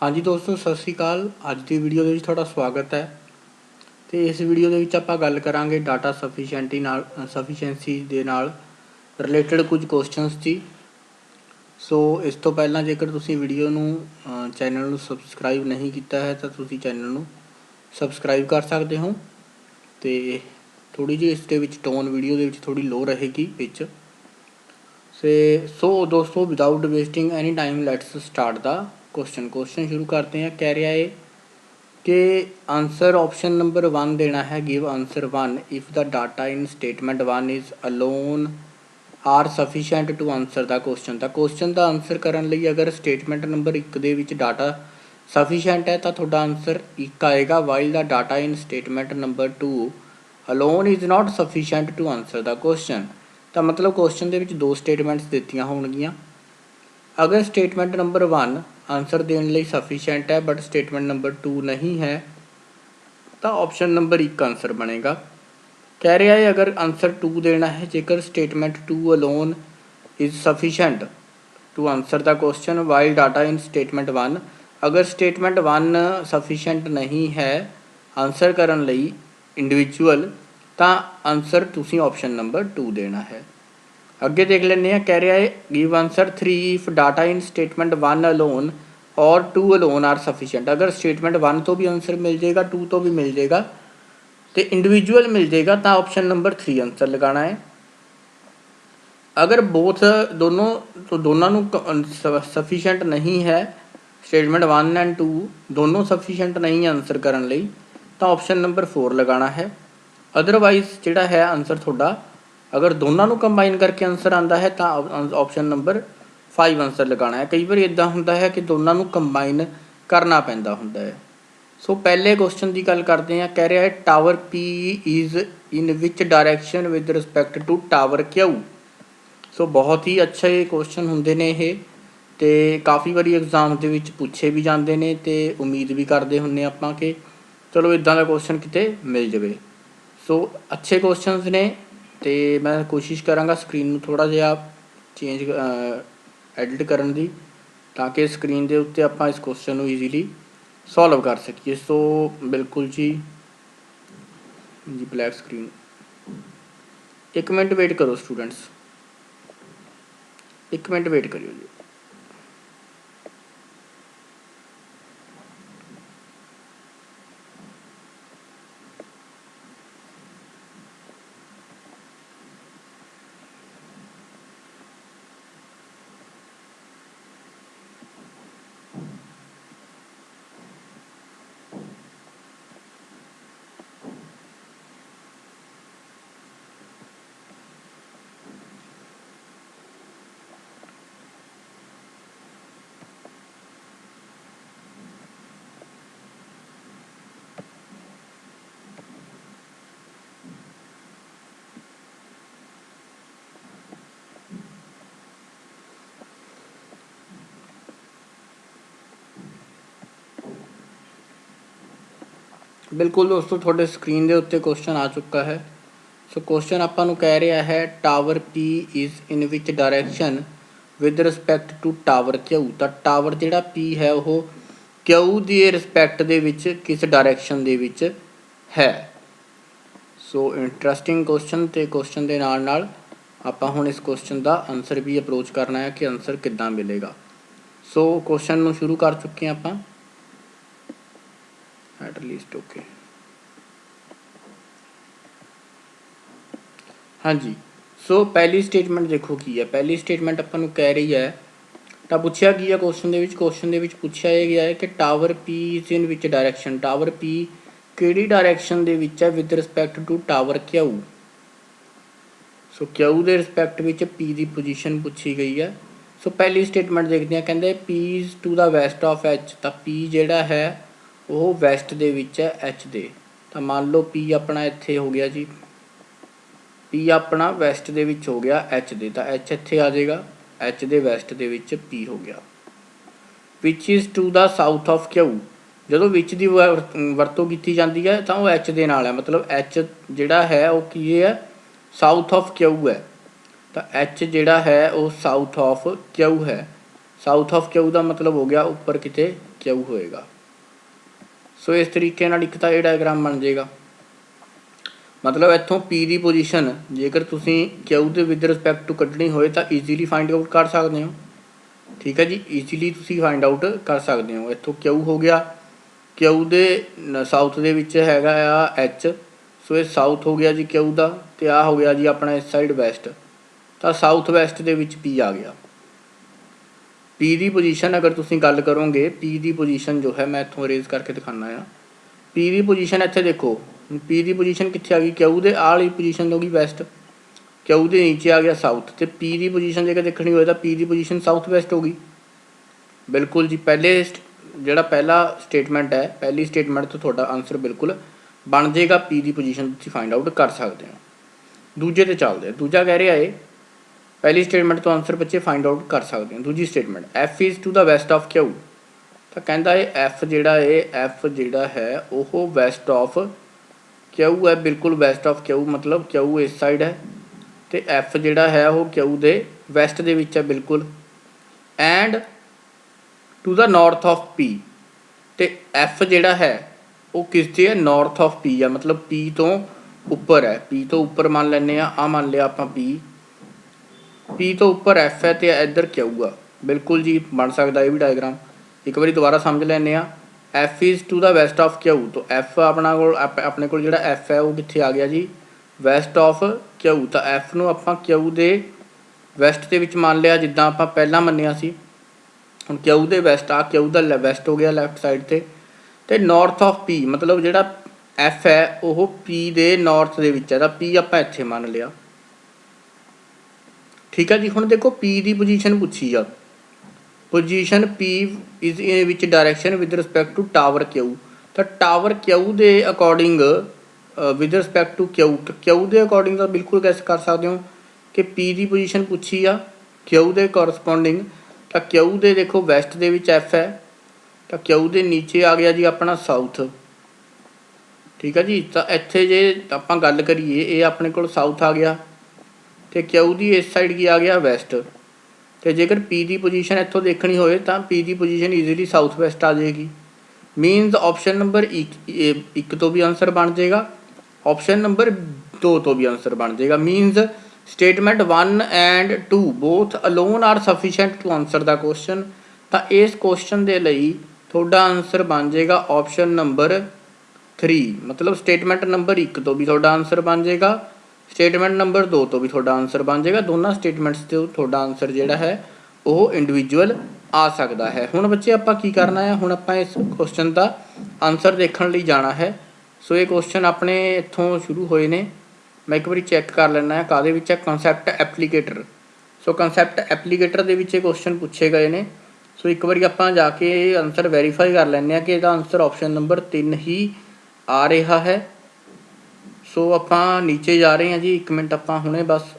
हाँ जी दोस्तों, सत श्री अकाल। अज की वीडियो के तुहाडा स्वागत है। तो इस वीडियो के विच आपां गल करांगे डाटा सफिशेंसी दे नाल रिलेटेड कुछ क्वेश्चनस की। सो इस तो पहला जेकर तुसीं वीडियो नूं चैनल नूं सबसक्राइब नहीं किया है तो तुसीं चैनल नूं सबसक्राइब कर सकते हो। तो थोड़ी जी इसके विच टोन वीडियो के विच थोड़ी लो रहेगी पिच से। सो दोस्तों, without wasting any time let's start the question शुरू करते हैं। कह रहा है कि आंसर ऑप्शन नंबर 1 देना है। Give answer 1 if the data in statement 1 is alone are sufficient to answer the question. तो क्वेश्चन का आंसर करने लई अगर स्टेटमेंट नंबर 1 दे विच डाटा सफिशेंट है तो तुहाडा आंसर 1 आएगा। While the data in statement number 2 alone is not sufficient to answer the question. तो मतलब क्वेश्चन के दो स्टेटमेंट्स दित्तियां होणगियां। अगर स्टेटमेंट नंबर 1 आंसर देने लई सफिशेंट है बट स्टेटमेंट नंबर 2 नहीं है तो ऑप्शन नंबर 1 आंसर बनेगा। कह रहा है अगर आंसर 2 देना है, जेकर statement 2 alone is sufficient to answer the question while data in statement 1। अगर स्टेटमेंट 1 सफिशेंट नहीं है आंसर करने लई इंडिविजुअल तो आंसर तुसीं ऑप्शन नंबर 2 देना है। अगे देख लें। कह रहा है give answer 3 if data in statement 1 alone और 2 अलोन आर सफिशेंट। अगर स्टेटमेंट 1 तो भी आंसर मिल जाएगा, 2 तो भी मिल जाएगा, तो इंडिविजुअल मिल जाएगा तो ऑप्शन नंबर 3 आंसर लगाना है। अगर बोथ दोनों तो दोनों सफिशेंट नहीं है, स्टेटमेंट 1 एंड 2 दोनों सफिशेंट नहीं आंसर करने लई तो ऑप्शन नंबर 4 लगाना है। अदरवाइज जोड़ा है आंसर थोड़ा अगर दोनों कंबाइन करके आंसर आता है तो ऑप्शन नंबर 5 आंसर लगाना है। कई बार इदा होंदा है कि दोनों कंबाइन करना पैंदा होंदा है। सो पहले क्वेश्चन की गल करते हैं। कह रहा है tower P is in which direction with respect to tower Q. So बहुत ही अच्छे क्वेश्चन होंदे ने ये, तो काफ़ी बारी एग्जाम के पूछे भी जाते हैं तो उम्मीद भी करते होंगे आपां कि चलो इदा का क्वेश्चन किते मिल जाए। सो अच्छे क्वेश्चन ने, तो मैं कोशिश कराँगा स्क्रीन थोड़ा जिहा चेंज एडिट करने की ताकि स्क्रीन के उत्ते आपां इस क्वेश्चन को ईजीली सॉल्व कर सकीए। सो बिल्कुल जी ब्लैक स्क्रीन। 1 मिनट वेट करो स्टूडेंट्स, 1 मिनट वेट करियो जी। बिल्कुल दोस्तों, थोड़े स्क्रीन के उत्ते क्वेश्चन आ चुका है। सो क्वेश्चन आपां कह रहा है tower P is in which direction with respect to tower Q. तो टावर जोड़ा पी है वो क्यू की रिस्पैक्ट दे विच किस डायरैक्शन दे विच है। सो इंट्रस्टिंग क्वेश्चन, तो क्वेश्चन के नाल नाल आपां हुण इस क्वेश्चन का आंसर भी अप्रोच करना है कि आंसर किद्दां मिलेगा। सो क्वेश्चन नूं शुरू कर चुके हैं आपां एट लीस्ट। ओके हाँ जी। सो पहली स्टेटमेंट देखो की है। पहली स्टेटमेंट अपन कह रही है तो पूछा की है क्वेश्चन के पूछा यह गया है कि tower P is in which direction. Tower P किहड़ी डायरैक्शन दे विच है with respect to tower Q. So Q के रिस्पैक्ट में पी की पोजीशन पूछी गई है। सो पहली स्टेटमेंट देखते हैं। कहते P is to the west of H. तो पी जोड़ा है वो वैसट दे विच है एच दे। तो मान लो पी अपना इत्थे हो गया जी, पी अपना वैसट दे विच हो गया एच दे, तो एच इत्थे आ जाएगा, एच दे वैसट दे विच पी हो गया। Which is to the south of Q. जो विच की वरतों की जाती है तो वह एच दे नाल है, मतलब एच जोड़ा है वो की है साउथ ऑफ क्यू है। तो एच जोड़ा है वो साउथ ऑफ क्यू है। साउथ ऑफ क्यू का मतलब हो गया उपर किते क्यू होएगा। सो इस तरीके नाल एक तां ये डायग्राम बन जाएगा। मतलब इत्थों पी की पोजीशन जेकर तुसीं क्यू के विद रिस्पैक्ट टू कड्ढनी होए तां ईजीली फाइंड आउट कर सकते हो। ठीक है जी, ईजीली तुसीं फाइंड आउट कर सकते हो। इत्थों क्यू हो गया, क्यू दे साउथ दे विच हैगा आ एच, सो ये साउथ हो गया जी क्यू का, तो आ हो गया जी अपना इस साइड वैसट, तो साउथ वैसट दे विच पी आ गया। पी की पोजीशन अगर तुसीं गल करोगे, पी की पोजीशन जो है मैं इत्थों अरेज करके दिखाना आ। पी की पोजीशन इत्थे देखो, पी की पोजीशन कित्थे आ गई, क्यू दे आ वाली पोजीशन हो गई वैसट, क्यू दे नीचे आ गया साउथ, तो पी की पोजीशन जेकर देखनी हो तो पी की पोजीशन साउथ वैसट हो गई। बिल्कुल जी, पहले ਜਿਹੜਾ पहला स्टेटमेंट है, पहली स्टेटमेंट तो थोड़ा आंसर बिल्कुल बन जाएगा। पी की पोजीशन तुसीं फाइंड आउट कर सकते हो। दूजे तो चलते, दूजा कह रहा है पहली स्टेटमेंट तो आंसर बच्चे फाइंड आउट कर सकते हैं। दूजी statement F is to the west of Q, तो कहता है एफ जोड़ा है वो वैसट ऑफ क्यू है, बिल्कुल वैसट ऑफ क्यू, मतलब क्यू इस साइड है तो एफ जोड़ा है वो क्यू दे वैसट दे विच है बिल्कुल। And to the north of P, तो एफ जोड़ा है वो किससे है, नॉर्थ ऑफ पी है, मतलब पी तो उपर है, पी तो उपर मान लैने आ मान लिया आप पी तो उपर एफ है तो इधर क्यू आ। बिल्कुल जी बन सकता ये भी डायग्राम। एक बार दोबारा समझ लैने आ, F is to the west of Q, तो एफ अपने को जोड़ा एफ है वो कित्थे आ गया जी, वैसट ऑफ क्यू, तो एफ नूं आपां क्यू दे वैसट दे विच मान लिया जिद्दां आपां पहलां मन्निया सी। हुण क्यू दे वैसट आ, क्यू दा वैसट हो गया लैफ्ट साइड ते नॉर्थ ऑफ पी, मतलब जोड़ा एफ है वो पी दे नॉर्थ दे विच है, तां पी आपां इत्थे मान लिया। ठीक है जी, हुण देखो पी की पोजीशन पूछी आ, position P is in which direction with respect to tower Q, तो टावर क्यू दे according with respect to Q दे अकॉर्डिंग तो बिल्कुल कैसे कर सकते हो कि पी की पोजीशन पूछी आ क्यू दे कोरस्पोंडिंग, तो क्यू दे देखो वैसट दे विच एफ है, तो क्यू दे नीचे आ गया जी अपना साउथ। ठीक है जी, तो इत्थे जे आपां गल करिए ये अपने कोल साउथ आ गया, तो क्यू की इस साइड की आ गया वैसट, तो जेकर पी की पोजीशन इत्थों देखनी होए तो पी की पोजीशन ईजीली साउथ वैसट आ जाएगी। मीनस ऑप्शन नंबर एक तो भी आंसर बन जाएगा, ऑप्शन नंबर 2 तो भी आंसर बन जाएगा। Means statement 1 and 2 both alone are sufficient to answer the question, तो इस क्वेश्चन के लिए थोड़ा आंसर बन जाएगा ऑप्शन नंबर 3, मतलब स्टेटमेंट नंबर 1 तो भी थोड़ा आंसर बन जाएगा, स्टेटमेंट नंबर 2 तो भी थोड़ा आंसर बन जाएगा। दोनों स्टेटमेंट्स तो थोड़ा आंसर जोड़ा है वो इंडिविजुअल आ सकता है। हुण बच्चे आपां की करना है, हुण आपां इस क्वेश्चन का आंसर देखने लिए जाना है। सो ये क्वेश्चन अपने इत्थों शुरू होए ने, मैं एक बार चैक कर लेना है काहदे विच है, concept applicator. So concept applicator they which question पूछे गए ने। सो एक बार आपां जाके आंसर वैरीफाई कर लैंदे कि इसदा आंसर ऑप्शन नंबर 3 ही आ रहा है। सो आपां नीचे जा रहे हैं जी, एक मिनट आपां हुणे बस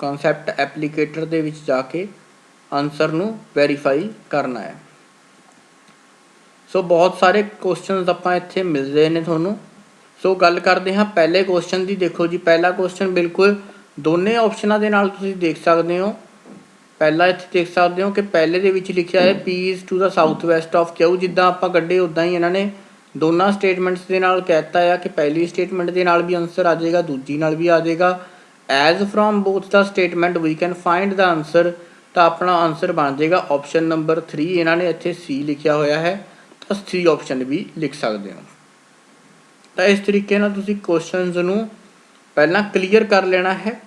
कंसैप्ट एप्लीकेटर दे विच जाके आंसर नूं वैरीफाई करना है। सो बहुत सारे क्वेश्चन आपां इत्थे मिलदे ने तुहानूं। सो गल करते हैं पहले क्वेश्चन की। देखो जी पहला क्वेश्चन बिल्कुल दोनों ऑप्शनों के नाल तुसीं देख सकते हो। पहला इत्थे देख सकते हो कि पहले दे विच लिखिया है P is to the south west of Q, जिद्दां आपां कड्ढे उदां ही इन्हां ने दोनों स्टेटमेंट्स के नाल कहता है कि पहली स्टेटमेंट के नाल भी आंसर आ जाएगा, दूजी नाल भी आ जाएगा। As from both the statement we can find the answer, तो अपना आंसर बन जाएगा ऑप्शन नंबर 3। इन्होंने इत्थे सी लिखा होया है, तो सी ऑप्शन भी लिख सकते हो। तो इस तरीके नाल तुसीं क्वेश्चनस नूं पहलां क्लीयर कर लेना है।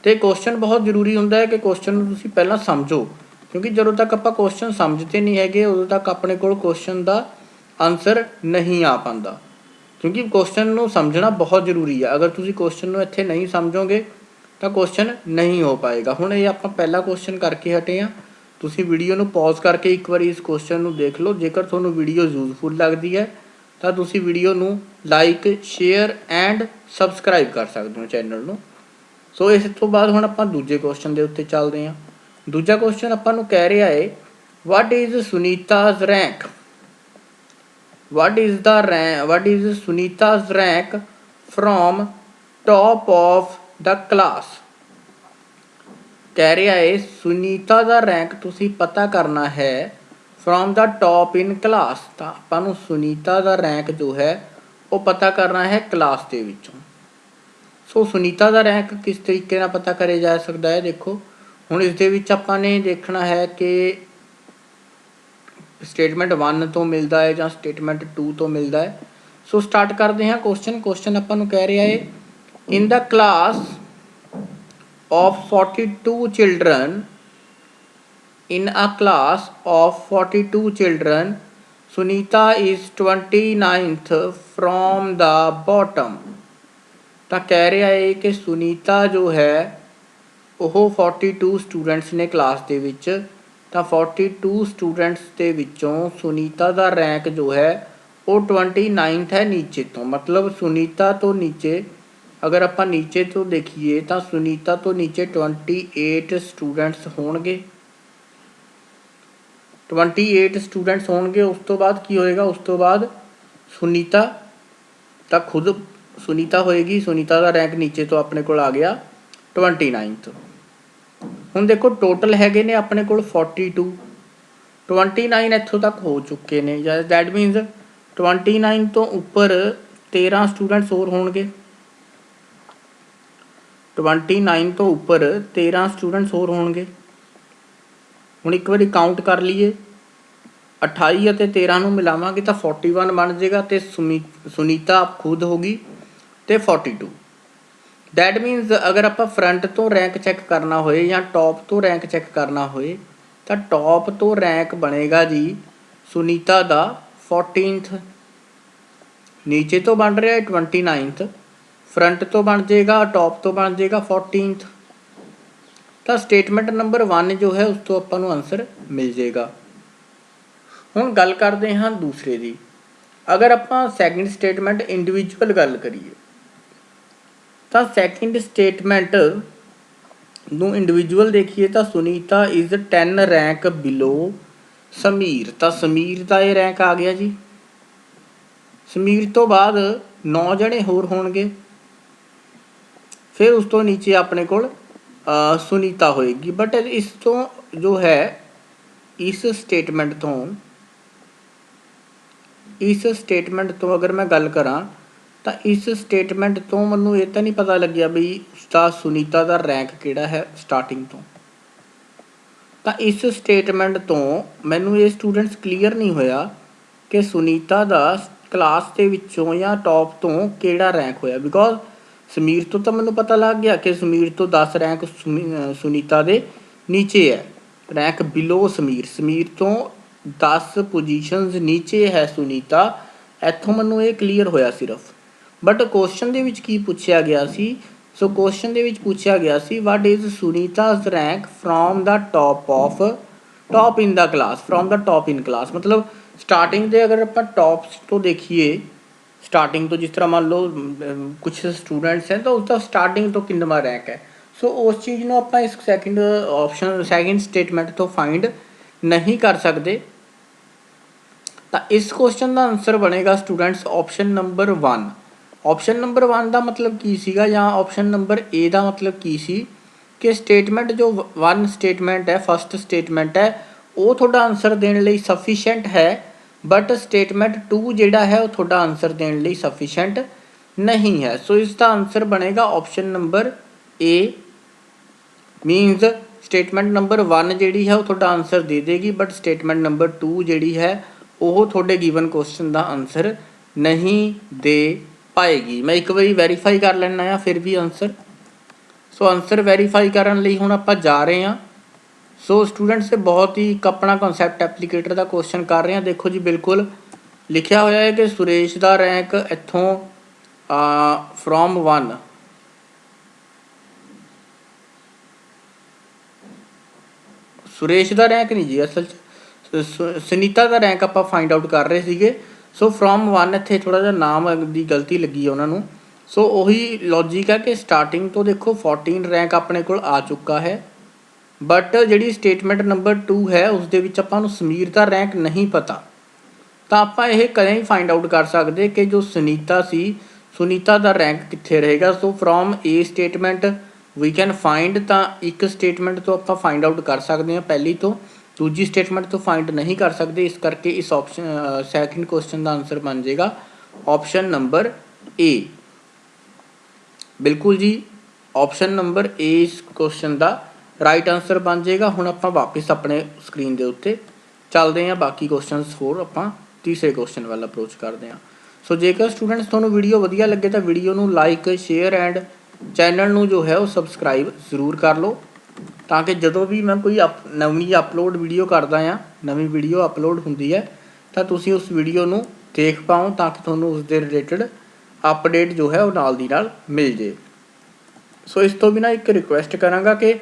तो क्वेश्चन बहुत जरूरी हुंदा है कि क्वेश्चन नूं तुसीं पहलां समझो, क्योंकि जदों तक आपां क्वेश्चन समझते नहीं है उदों तक अपने कोल क्वेश्चन का आंसर नहीं आ पाता, क्योंकि क्वेश्चन नूं समझना बहुत जरूरी है। अगर तुसीं क्वेश्चन नूं इत्थे नहीं समझोगे तो क्वेश्चन नहीं हो पाएगा। हुण ये आपां पहला क्वेश्चन करके हटे हाँ, तुसीं वीडियो नूं पॉज करके एक बार इस क्वेश्चन नूं देख लो। जेकर तुहानूं वीडियो यूजफुल लगती है तो तुसीं वीडियो नूं लाइक शेयर एंड सबसक्राइब कर सकते हो चैनल नूं। सो इस तो बाद हुण आपां दूजे क्वेश्चन के उत्ते चलते हैं। दूजा क्वेश्चन आपां नूं कह रहा है what is Sunita's rank, what is Sunita's rank from top of the class। कह रहा है सुनीता का रैंक तुसी पता करना है from the top in class, ਤਾਂ ਆਪਾਂ ਨੂੰ ਸੁਨੀਤਾ ਦਾ ਰੈਂਕ ਜੋ ਹੈ ਉਹ ਪਤਾ ਕਰਨਾ ਹੈ ਕਲਾਸ ਦੇ ਵਿੱਚੋਂ। ਸੋ ਸੁਨੀਤਾ ਦਾ ਰੈਂਕ ਕਿਸ ਤਰੀਕੇ ਨਾਲ ਪਤਾ ਕਰਿਆ ਜਾ ਸਕਦਾ ਹੈ, ਦੇਖੋ ਹੁਣ ਇਸ ਦੇ ਵਿੱਚ ਆਪਾਂ ਨੇ ਦੇਖਣਾ ਹੈ ਕਿ ਸਟੇਟਮੈਂਟ 1 ਤੋਂ ਮਿਲਦਾ ਹੈ ਜਾਂ ਸਟੇਟਮੈਂਟ 2 ਤੋਂ ਮਿਲਦਾ ਹੈ। ਸੋ ਸਟਾਰਟ ਕਰਦੇ ਹਾਂ ਕੁਐਸਚਨ ਆਪਾਂ ਨੂੰ ਕਹਿ ਰਿਹਾ ਹੈ ਇਨ ਦ class of 42 children, in a class of 42 children, Sunita is 29th from the bottom। ਤਾਂ ਕਹਿ ਰਿਹਾ ਹੈ ਕਿ ਸੁਨੀਤਾ ਜੋ ਹੈ ਉਹ 42 ਸਟੂਡੈਂਟਸ ਨੇ ਕਲਾਸ ਦੇ ਵਿੱਚ, ਤਾਂ 42 ਸਟੂਡੈਂਟਸ ਦੇ ਵਿੱਚੋਂ ਸੁਨੀਤਾ ਦਾ ਰੈਂਕ ਜੋ ਹੈ ਉਹ 29th ਹੈ ਨੀਚੇ ਤੋਂ। ਮਤਲਬ ਸੁਨੀਤਾ ਤੋਂ ਨੀਚੇ अगर आप नीचे तो देखिए तो सुनीता तो नीचे 28 स्टूडेंट्स होंगे, 28 स्टूडेंट्स होंगे। उस तो बाद की होएगा, उस तो बाद सुनीता तक खुद सुनीता होएगी, सुनीता का रैंक नीचे तो अपने को आ गया 29th। हुण देखो टोटल हैगे ने अपने को 42, 29 इत्थों तक हो चुके ने, दैट मीनस 29 तो उपर 13 स्टूडेंट्स होर होंगे, 29 तो उपर 13 स्टूडेंट्स होर होंगे। हुण एक बारी काउंट कर लीए 28 और 13 नूं मिलावांगे तो 41 बन जाएगा, तो सुनीता खुद होगी तो 42। दैट मीनस अगर आप फ्रंट तो रैंक चैक करना होए या टॉप तो रैंक चैक करना होए तो टॉप तो रैंक बनेगा जी सुनीता दा 14th, नीचे तो बन रहा है 29th, फ्रंट तो बन जाएगा, टॉप तो बन जाएगा 14th। तो स्टेटमेंट नंबर 1 जो है उस तो अपन आंसर मिल जाएगा। हुण गल करते हैं दूसरे की। अगर आप सैकेंड स्टेटमेंट इंडिविजुअल गल करिए तो सैकेंड स्टेटमेंट नूं इंडिविजुअल देखिए तो Sunita is 10 rank below Sameer, तो समीर का ये रैंक आ गया जी। समीर तो बाद 9 जने होर होणगे, फिर उस तो नीचे अपने को सुनीता होएगी। बट इस तो जो है इस स्टेटमेंट तो अगर मैं गल करा तो इस स्टेटमेंट तो मैनू ये तो नहीं पता लग्या भी उसका सुनीता का रैंक किहड़ा है स्टार्टिंग तो इस स्टेटमेंट तो मैनू ये स्टूडेंट्स क्लीयर नहीं होया कि सुनीता का क्लास के विचों या टॉप तो किहड़ा रैंक होया। बिकॉज समीर तो मैनू पता लग गया कि समीर तो 10 रैंक सुनीता दे नीचे है, रैंक बिलो समीर, समीर तो 10 पोजीशनस नीचे है सुनीता, इत्थों मैनू ये क्लीयर होया सिर्फ। बट क्वेश्चन दे विच की पूछा गया सी, सो क्वेश्चन दे विच पूछा गया सी what is Sunita's rank from the top in the class, from the top in class. मतलब स्टार्टिंग दे अगर आप टॉप तो देखिए स्टार्टिंग तो जिस तरह मान लो कुछ स्टूडेंट्स हैं तो उसका स्टार्टिंग तो कितना रैंक है। सो उस चीज़ को आप इस सैकेंड ऑप्शन सैकेंड स्टेटमेंट तो फाइंड नहीं कर सकते। तो इस क्वेश्चन का आंसर बनेगा students option number 1। Option number 1 का मतलब की सीगा या ऑप्शन नंबर ए का मतलब की सी कि स्टेटमेंट जो 1 स्टेटमेंट है फर्स्ट स्टेटमेंट है वो थोड़ा आंसर देने लई सफिशेंट है, बट स्टेटमेंट 2 जिहड़ा है वो थोड़ा आंसर देने लई सफिशेंट नहीं है। सो इसका आंसर बनेगा option number A. मीनस statement number 1 जिहड़ी है वो थोड़ा आंसर दे देगी, बट स्टेटमेंट नंबर 2 जिहड़ी है वो थोड़े गिवन क्वेश्चन का आंसर नहीं दे पाएगी। मैं एक बार वैरीफाई कर लेना है फिर भी आंसर। सो आंसर वैरीफाई करने लई हुण आपां जा रहे हैं। सो स्टूडेंट्स बहुत ही अपना कॉन्सैप्ट एप्लीकेटर का क्वेश्चन कर रहे हैं। देखो जी बिल्कुल लिखा होया है कि सुरेश का रैंक इत्थों फ्रॉम 1 सुरेश का रैंक नहीं जी, असल सुनीता का रैंक आप फाइंड आउट कर रहे थे। सो फ्रॉम 1 इत्थे थोड़ा जिहा नाम की गलती लगी उन्होंने। सो उही लॉजिक है कि स्टार्टिंग तो देखो 14 रैंक अपने को आ चुका है, बट जी स्टेटमेंट नंबर 2 है उस दे विच आपां नूं समीर का रैंक नहीं पता, तो आप ये कदें ही फाइंड आउट कर सकते कि जो सुनीता सी सुनीता का रैंक कित्थे रहेगा। So from A statement we can find, तो एक स्टेटमेंट तो आप फाइंड आउट कर सकते हैं पहली तो दूजी स्टेटमेंट तो फाइंड नहीं कर सकते, इस करके इस ऑप्शन सैकेंड क्वेश्चन का आंसर बन जाएगा ऑप्शन नंबर ए। बिल्कुल जी, ऑप्शन नंबर ए इस क्वेश्चन का राइट आंसर बन जाएगा। हुण आपां वापस अपने स्क्रीन के उत्ते चलते हैं, बाकी क्वेश्चनस होर आपां तीसरे क्वेश्चन वाल अप्रोच करते हैं। सो जेकर स्टूडेंट्स तुहानूं वीडियो वधिया लगे तो वीडियो नूं लाइक शेयर एंड चैनल नूं जो है वो सबसक्राइब जरूर कर लो, ताकि जदों भी मैं कोई नवीं अपलोड वीडियो करदा हाँ, नवीं वीडियो अपलोड हुंदी है तो तुसीं उस वीडियो नूं देख पाओ, ताकि तुहानूं उस दे रिलेटेड अपडेट जो है वो नाल दी नाल मिल जाए। सो इस तो बिना एक रिक्वेस्ट करांगा कि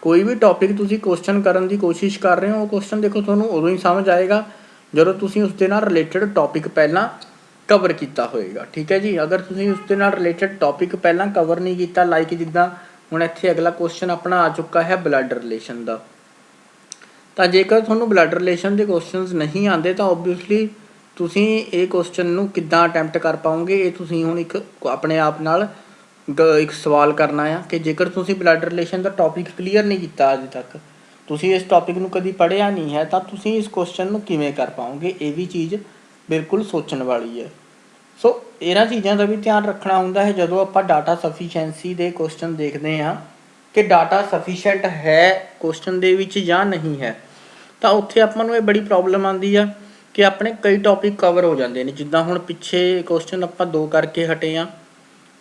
कोई भी टॉपिक तुसीं क्वेश्चन करन दी कोशिश कर रहे हो, वो क्वेश्चन देखो तुहानूं उदों ही समझ आएगा जदों तुसीं उस दे नाल रिलेटेड टॉपिक पहलां कवर किया होएगा। ठीक है जी, अगर तुसीं उस दे नाल रिलेटेड टॉपिक पहलां कवर नहीं किया, लाइक जिद्दां हुण इत्थे अगला क्वेश्चन अपना आ चुका है ब्लड रिलेशन का, तो जेकर तुहानूं ब्लड रिलेशन के क्वेश्चनस नहीं आते तो ओबवियसली तुसीं ये क्वेश्चन नूं किद्दां अटैम्प्ट कर पाओगे, ये तुसीं हुण एक अपने आप नाल एक सवाल करना है कि जेकर तुसीं ब्लड रिलेशन का टॉपिक क्लीयर नहीं किया अज तक, तुसीं इस टॉपिक नूं कदी पढ़िया नहीं है, तो तुसीं इस क्वेश्चन नूं किवें कर पाओगे, ये भी चीज़ बिल्कुल सोचण वाली है। सो इन्हां चीज़ों का भी ध्यान रखना हुंदा है जदों आपां डाटा सफिशेंसी के क्वेश्चन देखते हैं कि डाटा सफिशेंट है क्वेश्चन दे विच या नहीं है, तो उत्थे आपां नूं ये बड़ी प्रॉब्लम आती है कि अपने कई टॉपिक कवर हो जाते हैं। जिद्दां हुण पिछे क्वेश्चन आपां 2 करके हटे हाँ,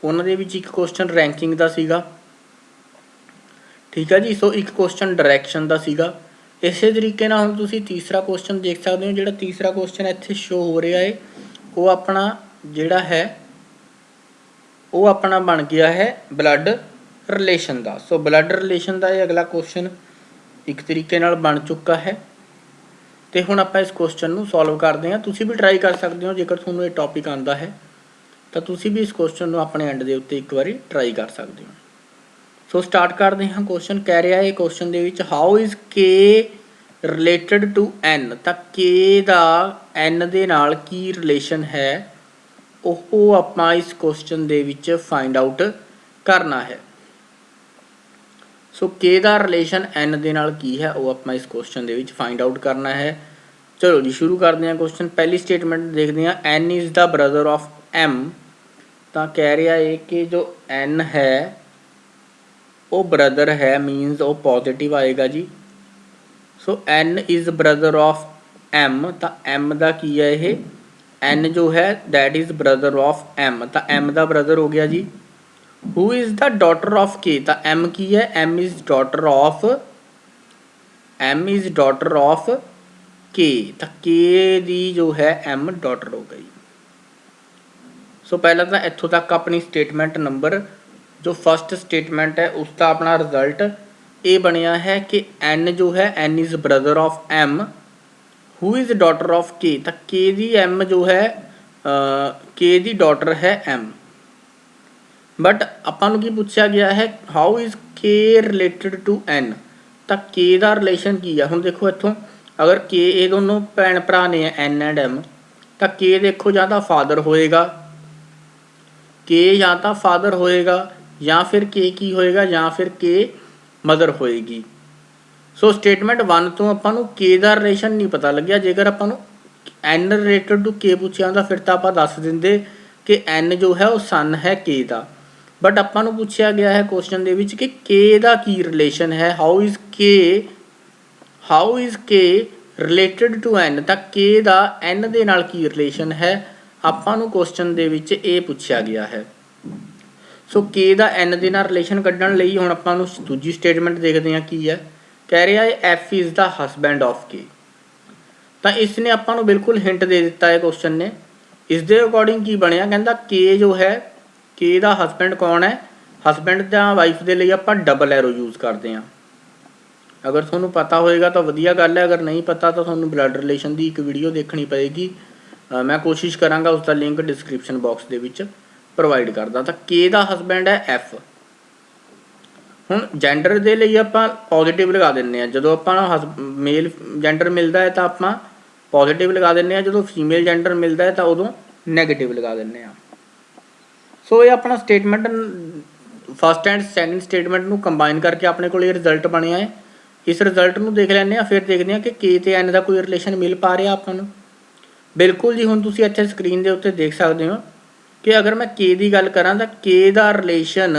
उन्हां दे विच एक क्वेश्चन रैंकिंग का सीगा, ठीक है जी। सो एक क्वेश्चन डायरैक्शन का सीगा। इस तरीके नाल हुण तुसीं तीसरा क्वेश्चन देख सकते हो, जिहड़ा तीसरा क्वेश्चन इत्थे शो हो रहा है वो अपना जिहड़ा है वो अपना बन गया है ब्लड रिलेशन का। सो ब्लड रिलेशन का ये अगला क्वेश्चन एक तरीके नाल बन चुका है, तो हुण आपां इस क्वेश्चन नूं सॉल्व करते हैं। तुसीं भी ट्राई कर सकते हो, जेकर तुहानूं ये टॉपिक आंदा है तो तुसीं भी इस क्वेश्चन नूं अपने एंड दे उत्ते एक बारी ट्राई कर सकते हो। सो स्टार्ट करते हैं। क्वेश्चन कह रहा है question they which how is K related to N, तो के दा एन दे नाल की रिलेशन है, ਉਹ ਆਪਾਂ इस क्वेश्चन ਦੇ ਵਿੱਚ फाइंड आउट करना है। सो के ਦਾ रिलेशन एन ਦੇ ਨਾਲ ਕੀ है, वो ਆਪਾਂ इस क्वेश्चन ਦੇ ਵਿੱਚ फाइंड आउट करना है। चलो जी शुरू करते हैं क्वेश्चन। पहली स्टेटमेंट देखते हैं, N is the brother of M, तो कह रहा है कि जो एन है वो ब्रदर है, मीनस वो पॉजिटिव आएगा जी। So N is brother of M, तो एम का की है ये एन जो है that is brother of M, तो एम का ब्रदर हो गया जी। Who is the daughter of K, तो एम की है M is daughter of K, तो के दी जो है एम डॉटर हो गई। सो पहला तो इत्थों तक अपनी स्टेटमेंट नंबर जो फर्स्ट स्टेटमेंट है उसका अपना रिजल्ट ये बनया है कि एन जो है N is brother of M, who is daughter of K, तो के दी एम जो है के दी डॉटर है एम। बट आपां नूं की पूछा गया है how is K related to N, तो के का रिलेशन की है। हुण देखो इत्थों अगर के ये दोनों भैन भरा ने एन एंड एम, तो के देखो या तो फादर होएगा, के या तो फादर होएगा या फिर के की होएगा या फिर के मदर होएगी। सो स्टेटमेंट 1 तो आपां नूं के का रिलेशन नहीं पता लग्या, जेकर आपां नूं एन रिलेटेड टू के पूछया होंदा फिर तो आपां दस दिंदे कि एन जो है वो सन है के का। बट आपां नूं पूछया गया है क्वेश्चन दे विच कि के का की रिलेशन है, how is K related to N, तो के का एन दे नाल की रिलेशन है, आपां नूं क्वेश्चन दे विच ये पूछया गया है। सो के का एन दे नाल रिलेशन कड्ढण लई हुण आपां नूं दूजी स्टेटमेंट देखते हैं की है। कह रहा है F is the husband of K, तो इसने आपां नूं बिल्कुल हिंट दे दिता है क्वेश्चन ने। इस दे अकॉर्डिंग की बनया, कहता के जो है के का हसबैंड कौन है, हसबैंड या वाइफ के लिए आपां डबल एरो यूज़ करते हैं। अगर तुहानूं पता होएगा तो वधिया गल है, अगर नहीं पता तो तुहानूं ब्लड रिलेशन की एक वीडियो देखनी पएगी। मैं कोशिश करांगा उसका लिंक डिस्क्रिप्शन बॉक्स के विच प्रोवाइड करदा। तो के का हसबैंड है एफ। हुण जेंडर के लिए आपां पॉजिटिव लगा दिंदे हैं, जदों आपां मेल जेंडर मिलता है तो आपां पॉजिटिव लगा दिंदे हैं, जदों फीमेल जेंडर मिलता है तो उदों नैगेटिव लगा दिंदे हैं। सो ये अपना statement first and second statement नूं कंबाइन करके अपने को रिजल्ट बनया है। इस रिजल्ट में देख लैंदे फिर देखते हैं कि के ते एन का कोई रिलेशन मिल पा रहा आपां नूं। बिल्कुल जी, हुण तुसीं इत्थे स्क्रीन के उत्ते देख सकते हो कि अगर मैं के की गल करां तां के का रिलेशन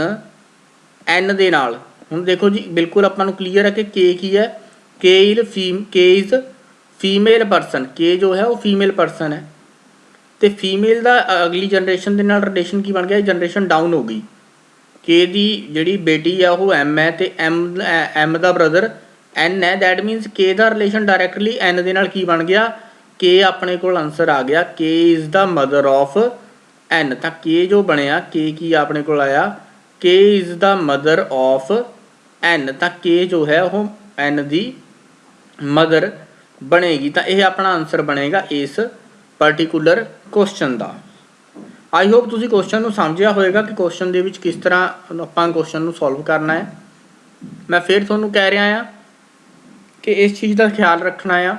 एन दे नाल, हुण देखो जी बिल्कुल आपां नूं क्लीयर है कि के की है, के इज़ फीमेल परसन, के जो है वो फीमेल परसन है। तो फीमेल का अगली जनरेशन के नाल रिलेशन की बन गया, जनरेशन डाउन हो गई। के दी जिहड़ी बेटी है वो एम है, तो एम का ब्रदर एन है, दैट मीनस के का रिलेशन डायरैक्टली एन के नाल की बन गया, के अपने को आंसर आ गया, K is the mother of N. तो के जो बनया, के की अपने को आया, K is the mother of N. तो के जो है वो एन की मदर बनेगी। तो यह अपना आंसर बनेगा इस पर्टिकुलर क्वेश्चन का। आई होप तुसीं क्वेश्चन को समझिया होएगा कि क्वेश्चन के किस तरह आपां क्वेश्चन को सॉल्व करना है। मैं फिर तुहानूं कह रहा हाँ कि इस चीज़ का ख्याल रखना है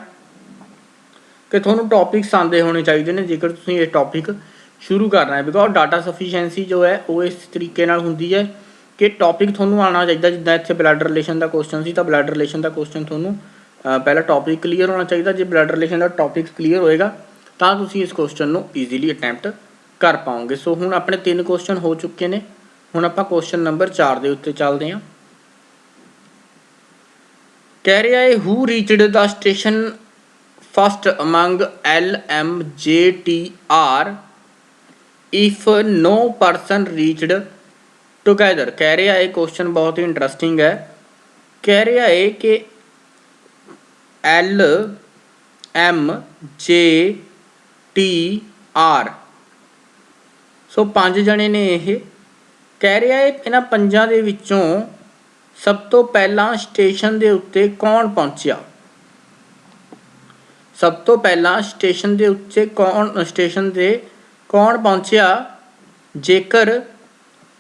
कि तुहानूं टॉपिक्स आते होने चाहिए ने जेकर तुसीं ये टॉपिक शुरू करना है। बिकॉज डाटा सफिशेंसी जो है वो इस तरीके नाल हुंदी है कि टॉपिक तुहानूं आना चाहिए। जिद्दां इत्थे ब्लड रिलेशन का क्वेश्चन सी, तो ब्लड रिलेशन का क्वेश्चन तुहानूं पहला टॉपिक क्लीयर होना चाहिए। जो ब्लड रिलेशन का टॉपिक क्लीयर होएगा तो तुसीं इस क्वेश्चन को ईजीली अटैम्प्ट कर पाओगे। सो हुण अपने 3 क्वेश्चन हो चुके हैं। हुण आपां क्वेश्चन नंबर 4 के उत्ते चलते हैं। कह रहा है who reached the station first among LMJTR if no person reached together. कह रहा है क्वेश्चन बहुत ही इंटरस्टिंग है। कह रहा है कि LMJTR सो 5 जने ने ये कह रहा है इन्हां 5 दे विचों सब तो पहला स्टेशन के उत्ते कौन पहुंचा। सब तो पहला स्टेशन के उत्ते स्टेशन से कौन पहुंचा जेकर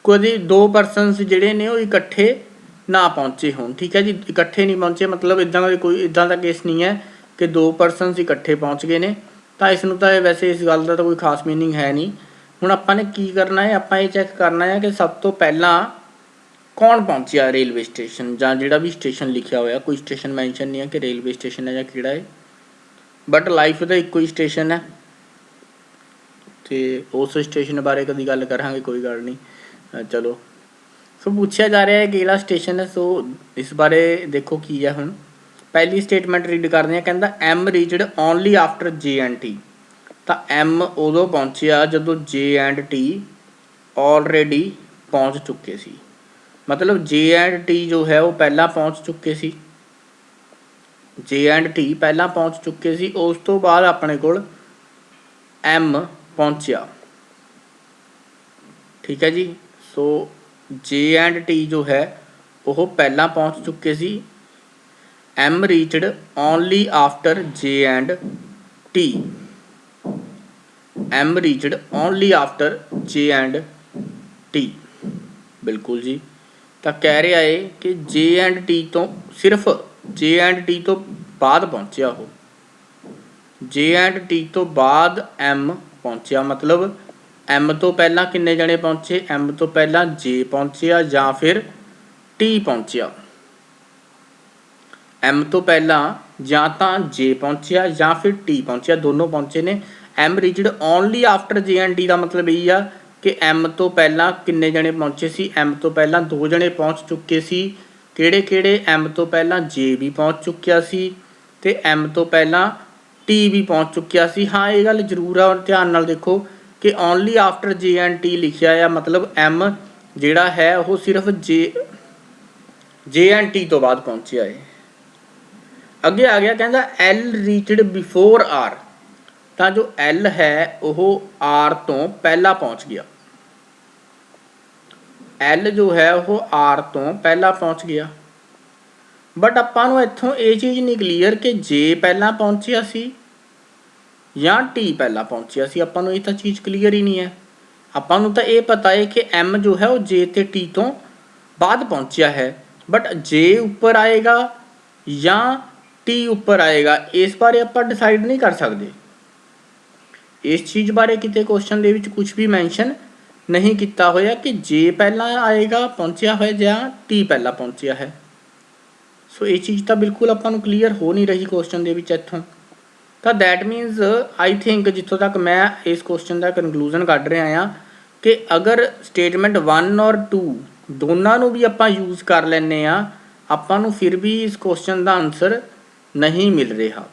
कोई 2 परसनस जिहड़े ने इकट्ठे ना पहुँचे होण। ठीक है जी, इकट्ठे नहीं पहुँचे मतलब इदां का कोई इदां का केस नहीं है कि 2 परसनस इकट्ठे पहुँच गए ने। तो इसनूं तो वैसे इस गल का तो कोई खास मीनिंग है नहीं। हुण आपां ने की करना है, आपां ये चैक करना है कि सब तो पहला कौन पहुँचा रेलवे स्टेशन जां जिहड़ा भी स्टेशन लिखिया होया। कोई स्टेशन मैंशन नहीं है कि रेलवे स्टेशन है जां किहड़ा है, बट लाइफ तो इक्को ही स्टेशन है। तो उस स्टेशन बारे कभी गल करांगे, कोई गल नहीं। चलो सो पूछा जा रहा है कि किहड़ा स्टेशन है। सो इस बारे देखो की है। हुण पहली स्टेटमेंट रीड करते हैं। कहता M reached only after JNT। तो एम उदों पहुँचा जदों JNT ऑलरेडी पहुँच चुके सी, मतलब JNT जो है वो पहला पहुँच चुके सी। JNT पहला पहुँच चुके सी, उस तो बाद अपने कोल एम पहुँचा। ठीक है जी। सो JNT जो है वो पहला पहुँच चुके सी। M reached only after JNT। M reached only after JNT। बिल्कुल जी। तो कह रहा है कि JNT तो सिर्फ JNT तो बाद पहुँचा हो, JNT तो बाद एम पहुँचा। मतलब एम तो पहला किन्ने जने पहुँचे, एम तो पहला J पहुँचा या फिर T पहुँचा। एम तो पहला या तो J पहुँचा या फिर T पहुँचा, दोनों पहुँचे ने। M reached only after JNT का मतलब यही आ कि एम तो पहला किन्ने जने पहुँचे सी, एम तो पहला 2 जने पहुँच चुके सी। किहड़े किहड़े, एम तो पहला J भी पहुँच चुकिया सी ते एम तो पहला T भी पहुँच चुकिया सी। हाँ ये गल जरूर है, और ध्यान नाल देखो कि ओनली आफ्टर JNT लिखिया है, मतलब एम जिहड़ा है वो सिर्फ JNT तो बाद पहुँचा है। अगे आ गया कहता एल रीचड बिफोर आर। तो जो एल है वह आर तो पहला पहुँच गया। एल जो है वह आर तो पहला पहुँच गया, बट आपां नूं इत्थों ये चीज़ नहीं क्लीयर कि जे पहला पहुँचिया सी या टी पहला पहुँचिया सी। आपां नूं ये तो चीज़ क्लीयर ही नहीं है। आपां नूं तो ये पता है कि एम जो है वो जे ते टी तो बाद पहुँचिया है, बट जे उपर आएगा या टी उपर आएगा इस बारे आपां डिसाइड नहीं कर सकते। इस चीज़ बारे किते क्वेश्चन दे विच कुछ भी मैंशन नहीं किया होया कि जे पहला आएगा पहुँचा है या टी पहला पहुँचा है। ਸੋ ਇਹ ਚੀਜ਼ ਤਾਂ ਬਿਲਕੁਲ ਆਪਾਂ ਨੂੰ ਕਲੀਅਰ ਹੋ ਨਹੀਂ ਰਹੀ ਕੁਐਸਚਨ ਦੇ ਵਿੱਚ ਇੱਥੋਂ। ਤਾਂ ਦੈਟ ਮੀਨਸ ਆਈ ਥਿੰਕ ਜਿੱਥੋਂ ਤੱਕ ਮੈਂ ਇਸ ਕੁਐਸਚਨ ਦਾ ਕਨਕਲੂਜਨ ਕੱਢ ਰਿਹਾ ਹਾਂ ਕਿ ਅਗਰ ਸਟੇਟਮੈਂਟ 1 ਔਰ 2 ਦੋਨਾਂ ਨੂੰ ਵੀ ਆਪਾਂ ਯੂਜ਼ ਕਰ ਲੈਂਦੇ ਹਾਂ, ਆਪਾਂ ਨੂੰ ਫਿਰ ਵੀ ਇਸ ਕੁਐਸਚਨ ਦਾ ਆਨਸਰ ਨਹੀਂ ਮਿਲ ਰਿਹਾ।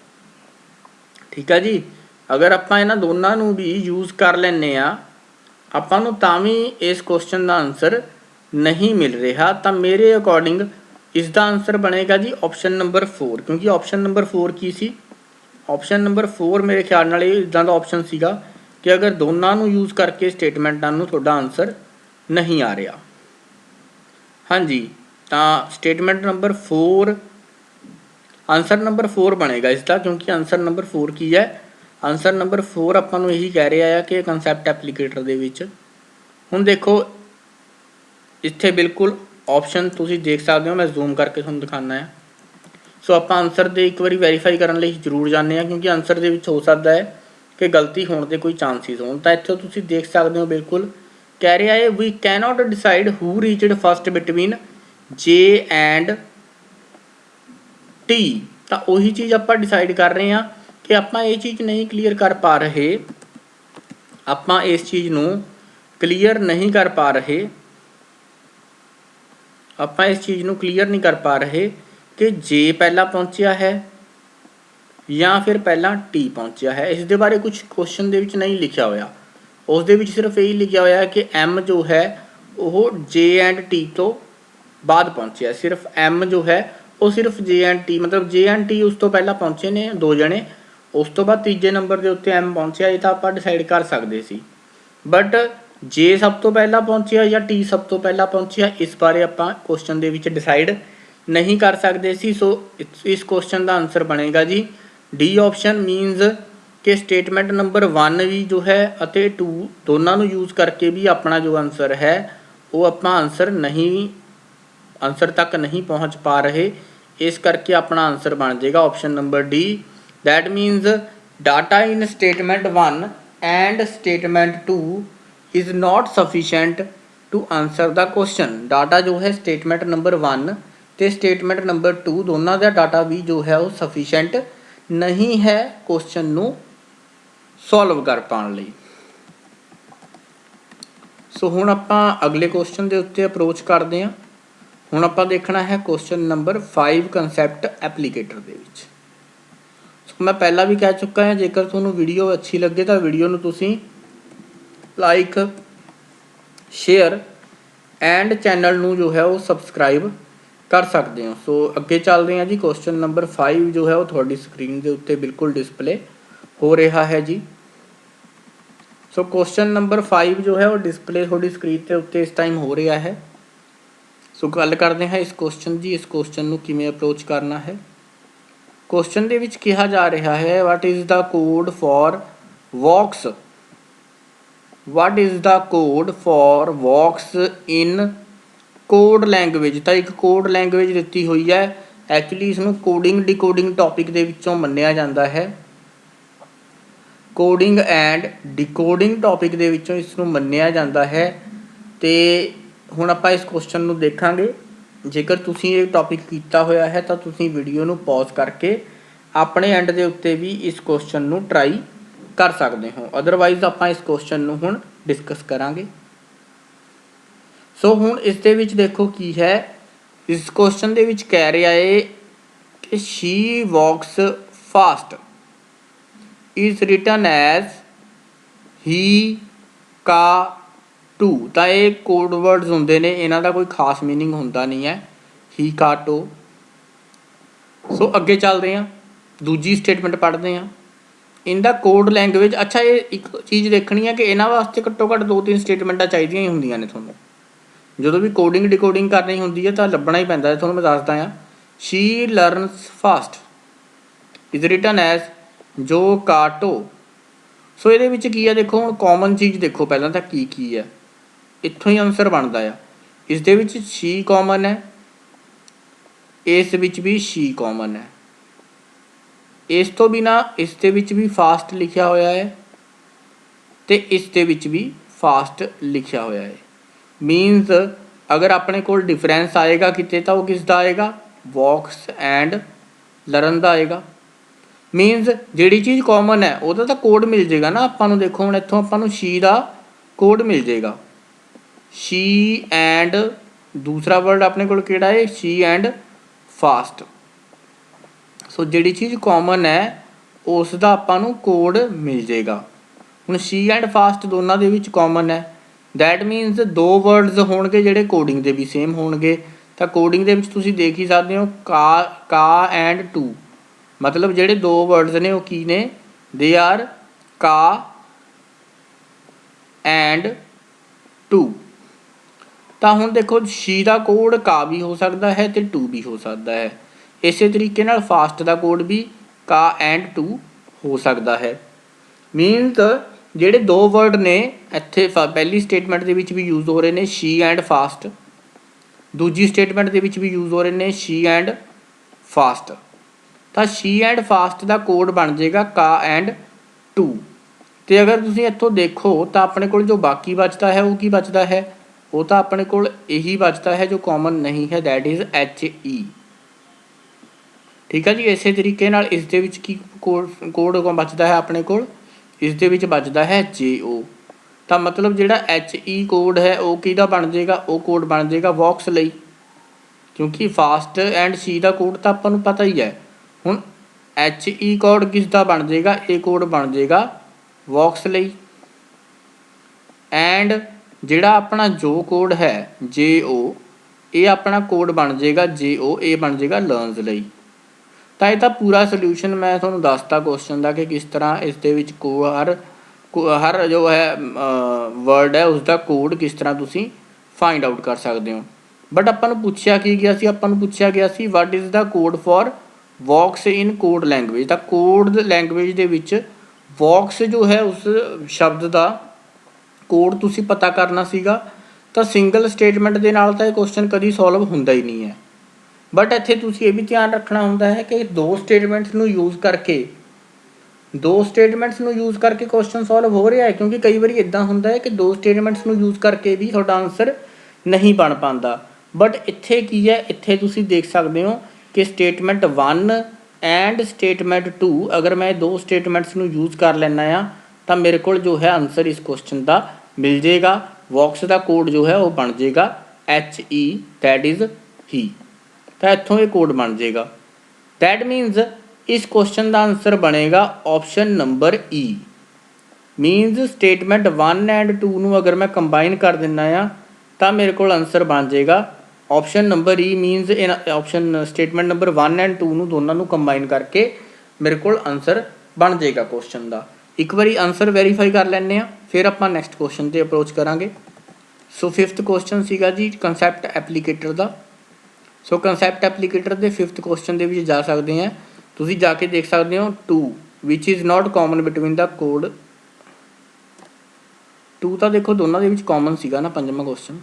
ਠੀਕ ਹੈ ਜੀ, ਅਗਰ ਆਪਾਂ ਇਹਨਾਂ ਦੋਨਾਂ ਨੂੰ ਵੀ ਯੂਜ਼ ਕਰ ਲੈਂਦੇ ਹਾਂ, ਆਪਾਂ ਨੂੰ ਤਾਂ ਵੀ ਇਸ ਕੁਐਸਚਨ ਦਾ ਆਨਸਰ ਨਹੀਂ ਮਿਲ ਰਿਹਾ। ਤਾਂ ਮੇਰੇ ਅਕੋਰਡਿੰਗ ਇਸ ਦਾ ਆਨਸਰ ਬਣੇਗਾ ਜੀ ਆਪਸ਼ਨ ਨੰਬਰ 4, ਕਿਉਂਕਿ ਆਪਸ਼ਨ ਨੰਬਰ 4 ਕੀ ਸੀ? ਆਪਸ਼ਨ ਨੰਬਰ 4 ਮੇਰੇ ਖਿਆਲ ਨਾਲ ਇਹ ਇੱਦਾਂ ਦਾ ਆਪਸ਼ਨ ਸੀਗਾ ਕਿ ਅਗਰ ਦੋਨਾਂ ਨੂੰ ਯੂਜ਼ ਕਰਕੇ ਸਟੇਟਮੈਂਟਾਂ ਨੂੰ ਤੁਹਾਡਾ ਆਨਸਰ ਨਹੀਂ ਆ ਰਿਹਾ। ਹਾਂਜੀ, ਤਾਂ ਸਟੇਟਮੈਂਟ ਨੰਬਰ 4 ਆਨਸਰ ਨੰਬਰ 4 ਬਣੇਗਾ ਇਸ ਦਾ, ਕਿਉਂਕਿ ਆਨਸਰ ਨੰਬਰ 4 ਕੀ ਹੈ? ਆਨਸਰ ਨੰਬਰ 4 ਆਪਾਂ ਨੂੰ ਇਹੀ ਕਹਿ ਰਿਹਾ ਆ ਕਿ ਕਨਸੈਪਟ ਐਪਲੀਕੇਟਰ ਦੇ ਵਿੱਚ ਹੁਣ ਦੇਖੋ ਇੱਥੇ ਬਿਲਕੁਲ ਆਪਸ਼ਨ ਤੁਸੀਂ ਦੇਖ ਸਕਦੇ ਹੋ, ਮੈਂ ਜ਼ੂਮ ਕਰਕੇ ਤੁਹਾਨੂੰ ਦਿਖਾਉਂਦਾ ਹੈ। ਸੋ ਆਪਾਂ ਆਨਸਰ ਦੇ ਇੱਕ ਵਾਰੀ ਵੈਰੀਫਾਈ ਕਰਨ ਲਈ ਜ਼ਰੂਰ ਜਾਂਦੇ ਹਾਂ, ਕਿਉਂਕਿ ਆਨਸਰ ਦੇ ਵਿੱਚ ਹੋ ਸਕਦਾ ਹੈ ਕਿ ਗਲਤੀ ਹੋਣ ਦੇ ਕੋਈ ਚਾਂਸਿਸ ਹੋਣ। ਤਾਂ ਇੱਥੇ ਤੁਸੀਂ ਦੇਖ ਸਕਦੇ ਹੋ ਬਿਲਕੁਲ ਕਹਿ ਰਿਹਾ ਹੈ ਵੀ ਕੈਨੋਟ ਡਿਸਾਈਡ ਹੂ ਰੀਚਡ ਫਸਟ ਬਿਟਵੀਨ ਜੇ ਐਂਡ ਟੀ। ਤਾਂ ਉਹੀ ਚੀਜ਼ ਆਪਾਂ ਡਿਸਾਈਡ ਕਰ ਰਹੇ ਹਾਂ ਕਿ ਆਪਾਂ ਇਹ ਚੀਜ਼ ਨਹੀਂ ਕਲੀਅਰ ਕਰ ਪਾ ਰਹੇ, ਆਪਾਂ ਇਸ ਚੀਜ਼ ਨੂੰ ਕਲੀਅਰ ਨਹੀਂ ਕਰ ਪਾ ਰਹੇ, ਆਪਾਂ ਇਸ ਚੀਜ਼ ਨੂੰ ਕਲੀਅਰ ਨਹੀਂ ਕਰ ਪਾ ਰਹੇ ਕਿ ਜੇ ਪਹਿਲਾਂ ਪਹੁੰਚਿਆ ਹੈ ਜਾਂ ਫਿਰ ਪਹਿਲਾਂ ਟੀ ਪਹੁੰਚਿਆ ਹੈ। ਇਸ ਦੇ ਬਾਰੇ ਕੁਝ ਕੁਐਸਚਨ ਦੇ ਵਿੱਚ ਨਹੀਂ ਲਿਖਿਆ ਹੋਇਆ, ਉਸ ਦੇ ਵਿੱਚ ਸਿਰਫ ਇਹੀ ਲਿਖਿਆ ਹੋਇਆ ਹੈ ਕਿ ਐਮ ਜੋ ਹੈ ਉਹ ਜੇ ਐਂਡ ਟੀ ਤੋਂ ਬਾਅਦ ਪਹੁੰਚਿਆ। ਸਿਰਫ ਐਮ ਜੋ ਹੈ ਉਹ ਸਿਰਫ ਜੇ ਐਂਡ ਟੀ, ਮਤਲਬ ਜੇ ਐਂਡ ਟੀ ਉਸ ਤੋਂ ਪਹਿਲਾਂ ਪਹੁੰਚੇ ਨੇ ਦੋ ਜਣੇ, ਉਸ ਤੋਂ ਬਾਅਦ ਤੀਜੇ ਨੰਬਰ ਦੇ ਉੱਤੇ ਐਮ ਪਹੁੰਚਿਆ। ਇਹ ਤਾਂ ਆਪਾਂ ਡਿਸਾਈਡ ਕਰ ਸਕਦੇ ਸੀ, ਬਟ ਜੇ ਸਭ ਤੋਂ ਪਹਿਲਾਂ ਪਹੁੰਚਿਆ ਜਾਂ ਟੀ ਸਭ ਤੋਂ ਪਹਿਲਾਂ ਪਹੁੰਚਿਆ, ਇਸ ਬਾਰੇ ਆਪਾਂ ਕੁਐਸਚਨ ਦੇ ਵਿੱਚ ਡਿਸਾਈਡ ਨਹੀਂ ਕਰ ਸਕਦੇ ਸੀ। ਸੋ ਇਸ ਕੁਐਸਚਨ ਦਾ ਆਨਸਰ ਬਣੇਗਾ ਜੀ ਡੀ ਆਪਸ਼ਨ, ਮੀਨਸ ਕਿ ਸਟੇਟਮੈਂਟ ਨੰਬਰ 1 ਵੀ ਜੋ ਹੈ ਅਤੇ 2 ਦੋਨਾਂ ਨੂੰ ਯੂਜ਼ ਕਰਕੇ ਵੀ ਆਪਣਾ ਜੋ ਆਨਸਰ ਹੈ ਉਹ ਆਪਾਂ ਆਨਸਰ ਤੱਕ ਨਹੀਂ ਪਹੁੰਚ ਪਾ ਰਹੇ। ਇਸ ਕਰਕੇ ਆਪਣਾ ਆਨਸਰ ਬਣ ਜਾਏਗਾ option number D. That means data in statement 1 and statement 2 is not sufficient to answer the question. Data ਜੋ ਹੈ ਸਟੇਟਮੈਂਟ ਨੰਬਰ 1 ਅਤੇ ਸਟੇਟਮੈਂਟ ਨੰਬਰ 2 ਦੋਨਾਂ ਦਾ ਡਾਟਾ ਵੀ ਜੋ ਹੈ ਉਹ ਸਫੀਸ਼ੈਂਟ ਨਹੀਂ ਹੈ ਕੁਐਸਚਨ ਨੂੰ ਸੋਲਵ ਕਰ ਪਾਉਣ ਲਈ। ਸੋ ਹੁਣ ਆਪਾਂ ਅਗਲੇ ਕੁਐਸਚਨ ਦੇ ਉੱਤੇ ਅਪਰੋਚ ਕਰਦੇ ਹਾਂ। ਹੁਣ ਆਪਾਂ ਦੇਖਣਾ ਹੈ ਕੁਐਸਚਨ ਨੰਬਰ 5 ਕਨਸੈਪਟ ਐਪਲੀਕੇਟਰ ਦੇ ਵਿੱਚ। ਸੋ ਮੈਂ ਪਹਿਲਾਂ ਵੀ ਕਹਿ ਚੁੱਕਾ ਹਾਂ, ਜੇਕਰ ਤੁਹਾਨੂੰ ਵੀਡੀਓ ਅੱਛੀ ਲੱਗੇ ਤਾਂ ਵੀਡੀਓ ਨੂੰ ਤੁਸੀਂ ਲਾਈਕ, ਸ਼ੇਅਰ ਐਂਡ ਚੈਨਲ ਨੂੰ ਜੋ ਹੈ ਉਹ ਸਬਸਕ੍ਰਾਈਬ ਕਰ ਸਕਦੇ ਹੋ। ਸੋ ਅੱਗੇ ਚੱਲਦੇ ਹਾਂ ਜੀ। ਕੁਐਸਚਨ ਨੰਬਰ 5 ਜੋ ਹੈ ਉਹ ਤੁਹਾਡੀ ਸਕਰੀਨ ਦੇ ਉੱਤੇ ਬਿਲਕੁਲ ਡਿਸਪਲੇ ਹੋ ਰਿਹਾ ਹੈ ਜੀ। ਸੋ ਕੁਐਸਚਨ ਨੰਬਰ 5 ਜੋ ਹੈ ਉਹ ਡਿਸਪਲੇ ਤੁਹਾਡੀ ਸਕਰੀਨ ਦੇ ਉੱਤੇ ਇਸ ਟਾਈਮ ਹੋ ਰਿਹਾ ਹੈ। ਸੋ ਗੱਲ ਕਰਦੇ ਹਾਂ ਇਸ ਕੁਐਸਚਨ ਦੀ, ਇਸ ਕੁਐਸਚਨ ਨੂੰ ਕਿਵੇਂ ਅਪਰੋਚ ਕਰਨਾ ਹੈ। ਕੁਐਸਚਨ ਦੇ ਵਿੱਚ ਕਿਹਾ ਜਾ ਰਿਹਾ ਹੈ what is the code for walks, what is the code for walks in code language. ਤਾਂ ਇੱਕ ਕੋਡ ਲੈਂਗੁਏਜ ਦਿੱਤੀ ਹੋਈ ਹੈ, ਐਕਚੁਅਲੀ ਇਸ ਨੂੰ ਕੋਡਿੰਗ ਡੀਕੋਡਿੰਗ ਟੌਪਿਕ ਦੇ ਵਿੱਚੋਂ ਮੰਨਿਆ ਜਾਂਦਾ ਹੈ। ਕੋਡਿੰਗ ਐਂਡ ਡੀਕੋਡਿੰਗ ਟੌਪਿਕ ਦੇ ਵਿੱਚੋਂ ਇਸ ਨੂੰ ਮੰਨਿਆ ਜਾਂਦਾ ਹੈ। ਅਤੇ ਹੁਣ ਆਪਾਂ ਇਸ ਕੁਐਸਚਨ ਨੂੰ ਦੇਖਾਂਗੇ। ਜੇਕਰ ਤੁਸੀਂ ਇਹ ਟੌਪਿਕ ਕੀਤਾ ਹੋਇਆ ਹੈ ਤਾਂ ਤੁਸੀਂ ਵੀਡੀਓ ਨੂੰ ਪੌਜ਼ ਕਰਕੇ ਆਪਣੇ ਐਂਡ ਦੇ ਉੱਤੇ ਵੀ ਇਸ ਕੁਐਸਚਨ ਨੂੰ ਟਰਾਈ ਕਰ ਸਕਦੇ ਹੋ, ਅਦਰਵਾਈਜ਼ ਆਪਾਂ ਇਸ ਕੁਐਸਚਨ ਨੂੰ ਹੁਣ ਡਿਸਕਸ ਕਰਾਂਗੇ। ਸੋ ਹੁਣ ਇਸ ਦੇ ਵਿੱਚ ਦੇਖੋ ਕੀ ਹੈ, ਇਸ ਕੁਐਸਚਨ ਦੇ ਵਿੱਚ ਕਹਿ ਰਿਹਾ ਹੈ ਕਿ she walks fast is written as ਹੀ ਕਾ ਟੂ। ਤਾਂ ਇਹ ਕੋਡ ਵਰਡਸ ਹੁੰਦੇ ਨੇ, ਇਹਨਾਂ ਦਾ ਕੋਈ ਖਾਸ ਮੀਨਿੰਗ ਹੁੰਦਾ ਨਹੀਂ ਹੈ, ਹੀ ਕਾ ਟੂ। ਸੋ ਅੱਗੇ ਚੱਲਦੇ ਹਾਂ, ਦੂਜੀ ਸਟੇਟਮੈਂਟ ਪੜ੍ਹਦੇ ਹਾਂ। ਇਨ ਦਾ ਕੋਡ ਲੈਂਗੁਏਜ, ਅੱਛਾ ਇਹ ਇੱਕ ਚੀਜ਼ ਦੇਖਣੀ ਹੈ ਕਿ ਇਹਨਾਂ ਵਾਸਤੇ ਘੱਟੋ ਘੱਟ 2-3 ਸਟੇਟਮੈਂਟਾਂ ਚਾਹੀਦੀਆਂ ਹੀ ਹੁੰਦੀਆਂ ਨੇ ਤੁਹਾਨੂੰ। ਜਦੋਂ ਵੀ ਕੋਡਿੰਗ ਡੀਕੋਡਿੰਗ ਕਰਨੀ ਹੁੰਦੀ ਹੈ ਤਾਂ ਲੱਭਣਾ ਹੀ ਪੈਂਦਾ ਹੈ, ਤੁਹਾਨੂੰ ਮੈਂ ਦੱਸਦਾ ਹਾਂ। She learns fast is written as ਜੋ ਕਾਟੋ। ਸੋ ਇਹਦੇ ਵਿੱਚ ਕੀ ਹੈ ਦੇਖੋ, ਹੁਣ ਕਾਮਨ ਚੀਜ਼ ਦੇਖੋ ਪਹਿਲਾਂ ਤਾਂ ਕੀ ਹੈ, ਇੱਥੋਂ ਹੀ ਆਨਸਰ ਬਣਦਾ ਆ। ਇਸ ਦੇ ਵਿੱਚ ਸ਼ੀ ਕਾਮਨ ਹੈ, ਇਸ ਵਿੱਚ ਵੀ ਸ਼ੀ ਕਾਮਨ ਹੈ, ਇਸ ਤੋਂ ਬਿਨਾਂ ਇਸ ਦੇ ਵਿੱਚ ਵੀ ਫਾਸਟ ਲਿਖਿਆ ਹੋਇਆ ਹੈ ਅਤੇ ਇਸ ਦੇ ਵਿੱਚ ਵੀ ਫਾਸਟ ਲਿਖਿਆ ਹੋਇਆ ਹੈ। ਮੀਨਸ ਅਗਰ ਆਪਣੇ ਕੋਲ ਡਿਫਰੈਂਸ ਆਏਗਾ ਕਿਤੇ ਤਾਂ ਉਹ ਕਿਸ ਦਾ ਆਏਗਾ, वॉक्स एंड लर्न का आएगा। मीनस जिहड़ी चीज़ कॉमन है उहदा तां कोड मिल जाएगा ना आपां नूं। देखो हुण इत्थों आपां नूं शी का कोड मिल जाएगा, शी एंड दूसरा वर्ड अपने कोल किहड़ा है, शी एंड फास्ट। सो जिहड़ी चीज़ कॉमन है उसका आपां नूं कोड मिल जाएगा। हुण शी एंड फास्ट दोनों दे विच कॉमन है, दैट मीनस दो वर्ड्स होणगे जिहड़े कोडिंग दे भी सेम होणगे। तो कोडिंग दे विच तुसीं देख ही सकदे हो का एंड टू, मतलब जिहड़े दो वर्ड्स ने वो की ने, दे आर का एंड टू। तो हुण देखो शी का कोड का भी हो सकता है तो टू भी हो सकता है, इस तरीके नाल फास्ट का कोड भी का एंड टू हो सकता है। मीनस जिहड़े दो वर्ड ने इत्थे पहली स्टेटमेंट दे विच भी यूज़ हो रहे हैं शी एंड फास्ट, दूजी स्टेटमेंट दे विच भी यूज़ हो रहे हैं शी एंड फास्ट। तो शी एंड फास्ट का कोड बन जाएगा का एंड टू। तो अगर तुसीं इत्थों देखो तो अपने कोल जो बाकी बचता है वो की बचता है, वो तो अपने कोल यही बचता है जो कॉमन नहीं है, दैट इज़ HE। ठीक है जी। इस तरीके नाल इस दे विच की कोड बचता है अपने कोल, इस दे विच बचता है JO। तो मतलब जिहड़ा HE कोड है वो किहदा बन जाएगा, वो कोड बन जाएगा वॉक्स लई, क्योंकि फास्ट एंड शी का कोड तो आपां नूं पता ही है। हुण HE कोड किसदा बन जाएगा, ये कोड बन जाएगा वॉक्स लई। एंड जिहड़ा अपना जो कोड है JO, ये अपना कोड बन जाएगा JO, ये बन जाएगा लर्नस लई। तो यह पूरा सोल्यूशन मैं तुहानूं दसता क्वेश्चन का कि किस तरह इस दे विच हर जो है वर्ड है उसका कोड किस तरह तुसीं फाइंड आउट कर सकते हो। बट आपां नूं पुछया की गया सी, आपां नूं पुछया गया सी what is the code for walks in code language. तो कोड लैंगुएज दे विच वॉक्स जो है उस शब्द का कोड तुसीं पता करना सीगा। तो सिंगल स्टेटमेंट के नाल तां ये क्वेश्चन कभी सॉल्व हुंदा ही नहीं है। बट इत्थे तुसीं ये भी ध्यान रखना हुंदा है कि दो स्टेटमेंट्स नूं यूज़ करके क्वेश्चन सॉल्व हो रहा है, क्योंकि कई बार इदां हुंदा है कि दो स्टेटमेंट्स नूं यूज़ करके भी तुहाडा आंसर नहीं बन पाता। बट इत्थे की है, इत्थे तुसीं देख सकते हो कि स्टेटमेंट 1 एंड स्टेटमेंट 2 अगर मैं दो स्टेटमेंट्स नूं यूज़ कर लैना आ तो मेरे को जो है आंसर इस क्वेश्चन का मिल जाएगा। वॉक्स का कोड जो है वो बन जाएगा HE, दैट इज़ ही। तो इत्थों ये कोड बन जाएगा, दैट मीनस इस क्वेश्चन का आंसर बनेगा option number E। मीनस statement 1 and 2 नूं अगर मैं कंबाइन कर दिना आ तो मेरे को आंसर बन जाएगा option number E। मीनस in option statement number 1 and 2 नूं दोनों नूं कंबाइन करके मेरे को आंसर बन जाएगा क्वेश्चन का। एक बार आंसर वेरीफाई कर लैने, फिर आपां नैक्सट क्वेश्चन ते अप्रोच करांगे। सो 5th क्वेश्चन सीगा जी कंसैप्ट एप्लीकेटर का। सो कंसैप्ट एप्लीकेटर के 5th क्वेश्चन के जा सकते हैं, तुसीं जाके देख सकते हो 2 which is not common between the code. 2 तो देखो दोनों के कॉमन सीगा ना, 5वां क्वेश्चन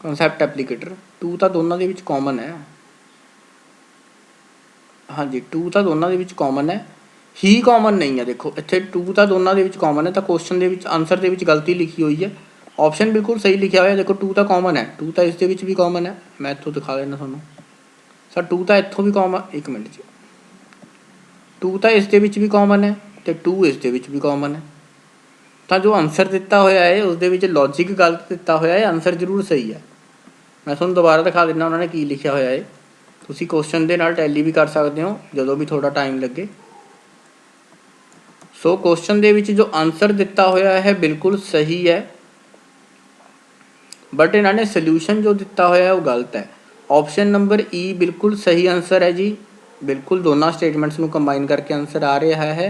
कंसैप्ट एप्लीकेटर 2 तो दोनों के कॉमन है। हाँ जी 2 तो दोनों के कॉमन है, ही कॉमन नहीं है। देखो इत्थे 2 तो दोनों के कॉमन है, तो क्वेश्चन के आंसर के गलती लिखी हुई है, ऑप्शन बिल्कुल सही लिखा हुआ है। देखो 2 तो कॉमन है, 2 तो इस भी कॉमन है। मैं इत्थों दिखा देना थोनों सर, 2 तो इत्थों भी कॉमन, एक मिनट जी, 2 तो इस भी कॉमन है तो 2 इस भी कॉमन है। तो जो आंसर दिता होया है उस लॉजिक गलत दिता होया है, आंसर जरूर सही है। मैं थोड़ा दोबारा दिखा देना उन्होंने की लिखा होया है, तुसीं क्वेश्चन के नाल टैली भी कर सकते हो जो भी थोड़ा टाइम लगे। सो क्वेश्चन के जो आंसर दिता होया है बिल्कुल सही है, बट इन्होंने सल्यूशन जो दिता होया है वो गलत है। ऑप्शन नंबर E बिल्कुल सही आंसर है जी, बिल्कुल दोनों स्टेटमेंट्स को कंबाइन करके आंसर आ रहा है।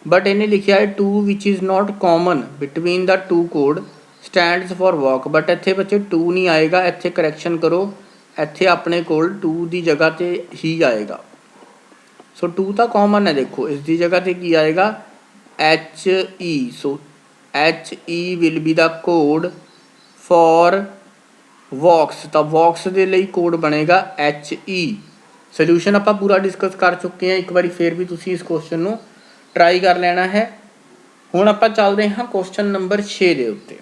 बट इन्हें लिखा है 2 which is not common between the 2 code stands for walk. But इत्थे बच्चे 2 नहीं आएगा, इत्थे करैक्शन करो, इत्थे अपने कोल 2 की जगह पर ही आएगा। सो 2 तो कॉमन है, देखो इसकी जगह पर की आएगा HE। So HE will be the code for walks. तो वॉक्स के लिए कोड बनेगा HE। सोल्यूशन आप पूरा डिस्कस कर चुके हैं, एक बार फिर भी तुसीं इस क्वेश्चन को ट्राई कर लेना है। हुण आप चलते हैं क्वेश्चन नंबर 6 के उत्ते।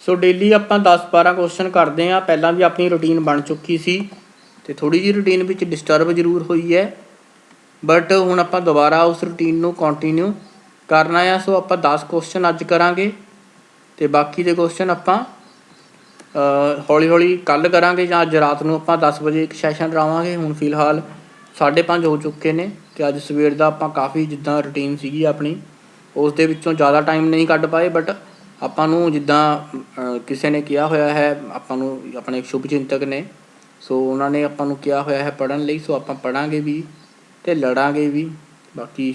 ਸੋ ਡੇਲੀ ਆਪਾਂ 10-12 ਕੁਐਸਚਨ ਕਰਦੇ ਹਾਂ। ਪਹਿਲਾਂ ਵੀ ਆਪਣੀ ਰੂਟੀਨ ਬਣ ਚੁੱਕੀ ਸੀ ਅਤੇ ਥੋੜ੍ਹੀ ਜਿਹੀ ਰੂਟੀਨ ਵਿੱਚ ਡਿਸਟਰਬ ਜ਼ਰੂਰ ਹੋਈ ਹੈ, ਬਟ ਹੁਣ ਆਪਾਂ ਦੁਬਾਰਾ ਉਸ ਰੂਟੀਨ ਨੂੰ ਕੰਟੀਨਿਊ ਕਰਨਾ ਆ। ਸੋ ਆਪਾਂ 10 ਕੁਐਸਚਨ ਅੱਜ ਕਰਾਂਗੇ ਅਤੇ ਬਾਕੀ ਦੇ ਕੁਐਸਚਨ ਆਪਾਂ ਹੌਲੀ ਹੌਲੀ ਕੱਲ੍ਹ ਕਰਾਂਗੇ, ਜਾਂ ਅੱਜ ਰਾਤ ਨੂੰ ਆਪਾਂ 10 ਵਜੇ ਇੱਕ ਸੈਸ਼ਨ ਲਾਵਾਂਗੇ। ਹੁਣ ਫਿਲਹਾਲ 5:30 ਹੋ ਚੁੱਕੇ ਨੇ ਅਤੇ ਅੱਜ ਸਵੇਰ ਦਾ ਆਪਾਂ ਕਾਫੀ ਜਿੱਦਾਂ ਰੂਟੀਨ ਸੀਗੀ ਆਪਣੀ ਉਸ ਦੇ ਵਿੱਚੋਂ ਜ਼ਿਆਦਾ ਟਾਈਮ ਨਹੀਂ ਕੱਢ ਪਾਏ, ਬਟ ਆਪਾਂ ਨੂੰ ਜਿੱਦਾਂ ਕਿਸੇ ਨੇ ਕਿਹਾ ਹੋਇਆ ਹੈ, ਆਪਾਂ ਨੂੰ ਆਪਣੇ ਸ਼ੁਭ ਚਿੰਤਕ ਨੇ, ਸੋ ਉਹਨਾਂ ਨੇ ਆਪਾਂ ਨੂੰ ਕਿਹਾ ਹੋਇਆ ਹੈ ਪੜ੍ਹਨ ਲਈ। ਸੋ ਆਪਾਂ ਪੜ੍ਹਾਂਗੇ ਵੀ ਅਤੇ ਲੜਾਂਗੇ ਵੀ। ਬਾਕੀ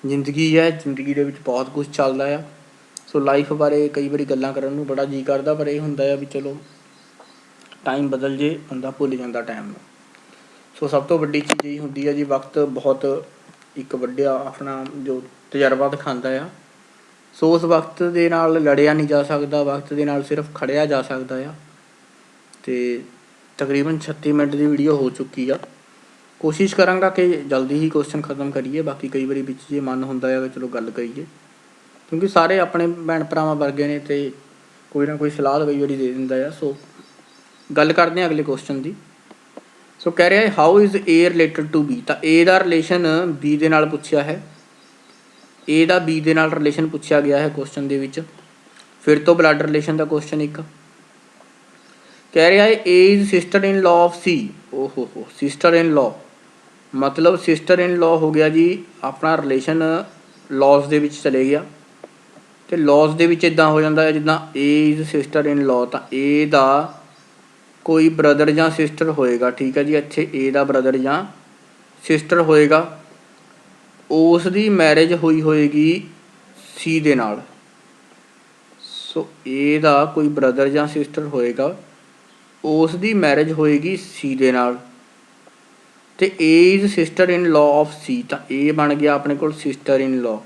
ਜ਼ਿੰਦਗੀ ਹੈ, ਜ਼ਿੰਦਗੀ ਦੇ ਵਿੱਚ ਬਹੁਤ ਕੁਛ ਚੱਲਦਾ ਆ। ਸੋ ਲਾਈਫ ਬਾਰੇ ਕਈ ਵਾਰੀ ਗੱਲਾਂ ਕਰਨ ਨੂੰ ਬੜਾ ਜੀਅ ਕਰਦਾ, ਪਰ ਇਹ ਹੁੰਦਾ ਆ ਵੀ ਚਲੋ ਟਾਈਮ ਬਦਲ ਜੇ, ਬੰਦਾ ਭੁੱਲ ਜਾਂਦਾ ਟਾਈਮ ਨੂੰ। ਸੋ ਸਭ ਤੋਂ ਵੱਡੀ ਚੀਜ਼ ਇਹ ਹੁੰਦੀ ਹੈ ਜੀ, ਵਕਤ ਬਹੁਤ ਇੱਕ ਵੱਡਾ ਆਪਣਾ ਜੋ ਤਜਰਬਾ ਦਿਖਾਉਂਦਾ ਆ। ਸੋ ਉਸ ਵਕਤ ਦੇ ਨਾਲ ਲੜਿਆ ਨਹੀਂ ਜਾ ਸਕਦਾ, ਵਕਤ ਦੇ ਨਾਲ ਸਿਰਫ ਖੜ੍ਹਿਆ ਜਾ ਸਕਦਾ ਆ। ਅਤੇ ਤਕਰੀਬਨ 36 ਮਿੰਟ ਦੀ ਵੀਡੀਓ ਹੋ ਚੁੱਕੀ ਆ। ਕੋਸ਼ਿਸ਼ ਕਰਾਂਗਾ ਕਿ ਜਲਦੀ ਹੀ ਕੁਐਸਚਨ ਖ਼ਤਮ ਕਰੀਏ। ਬਾਕੀ ਕਈ ਵਾਰੀ ਵਿੱਚ ਜੇ ਮਨ ਹੁੰਦਾ ਹੈ ਚਲੋ ਗੱਲ ਕਰੀਏ, ਕਿਉਂਕਿ ਸਾਰੇ ਆਪਣੇ ਭੈਣ ਭਰਾਵਾਂ ਵਰਗੇ ਨੇ ਅਤੇ ਕੋਈ ਨਾ ਕੋਈ ਸਲਾਹ ਕਈ ਵਾਰੀ ਦੇ ਦਿੰਦਾ ਆ। ਸੋ ਗੱਲ ਕਰਦੇ ਹਾਂ ਅਗਲੇ ਕੁਐਸਚਨ ਦੀ। ਸੋ ਕਹਿ ਰਿਹਾ ਹੈ how is A related to B. ਤਾਂ ਏ ਦਾ ਰਿਲੇਸ਼ਨ ਬੀ ਦੇ ਨਾਲ ਪੁੱਛਿਆ ਹੈ, ਏ ਦਾ ਬੀ ਦੇ ਨਾਲ ਰਿਲੇਸ਼ਨ ਪੁੱਛਿਆ ਗਿਆ ਹੈ ਕੁਐਸਚਨ ਦੇ ਵਿੱਚ। ਫਿਰ ਤੋਂ ਬਲੱਡ ਰਿਲੇਸ਼ਨ ਦਾ ਕੁਐਸਚਨ ਇੱਕ ਕਹਿ ਰਿਹਾ ਹੈ A is sister in law of C. ਓਹੋ ਹੋ, ਸਿਸਟਰ ਇਨ ਲਾਅ ਮਤਲਬ ਸਿਸਟਰ ਇਨ ਲਾਅ ਹੋ ਗਿਆ ਜੀ ਆਪਣਾ ਰਿਲੇਸ਼ਨ ਲੌਜ਼ ਦੇ ਵਿੱਚ ਚਲੇ ਗਿਆ। ਅਤੇ ਲੌਜ਼ ਦੇ ਵਿੱਚ ਇੱਦਾਂ ਹੋ ਜਾਂਦਾ ਹੈ ਜਿੱਦਾਂ ਏ ਇਜ਼ ਸਿਸਟਰ ਇਨ ਲਾਅ, ਤਾਂ ਏ ਦਾ ਕੋਈ ਬ੍ਰਦਰ ਜਾਂ ਸਿਸਟਰ ਹੋਏਗਾ। ਠੀਕ ਹੈ ਜੀ, ਇੱਥੇ ਏ ਦਾ ਬ੍ਰਦਰ ਜਾਂ ਸਿਸਟਰ ਹੋਏਗਾ, ਉਸ ਦੀ ਮੈਰਿਜ ਹੋਈ ਹੋਏਗੀ ਸੀ ਦੇ ਨਾਲ। ਸੋ ਏ ਦਾ ਕੋਈ ਬ੍ਰਦਰ ਜਾਂ ਸਿਸਟਰ ਹੋਏਗਾ, ਉਸ ਦੀ ਮੈਰਿਜ ਹੋਏਗੀ ਸੀ ਦੇ ਨਾਲ, ਅਤੇ A is sister in law of C. ਤਾਂ ਏ ਬਣ ਗਿਆ ਆਪਣੇ ਕੋਲ ਸਿਸਟਰ ਇਨ ਲਾਅ,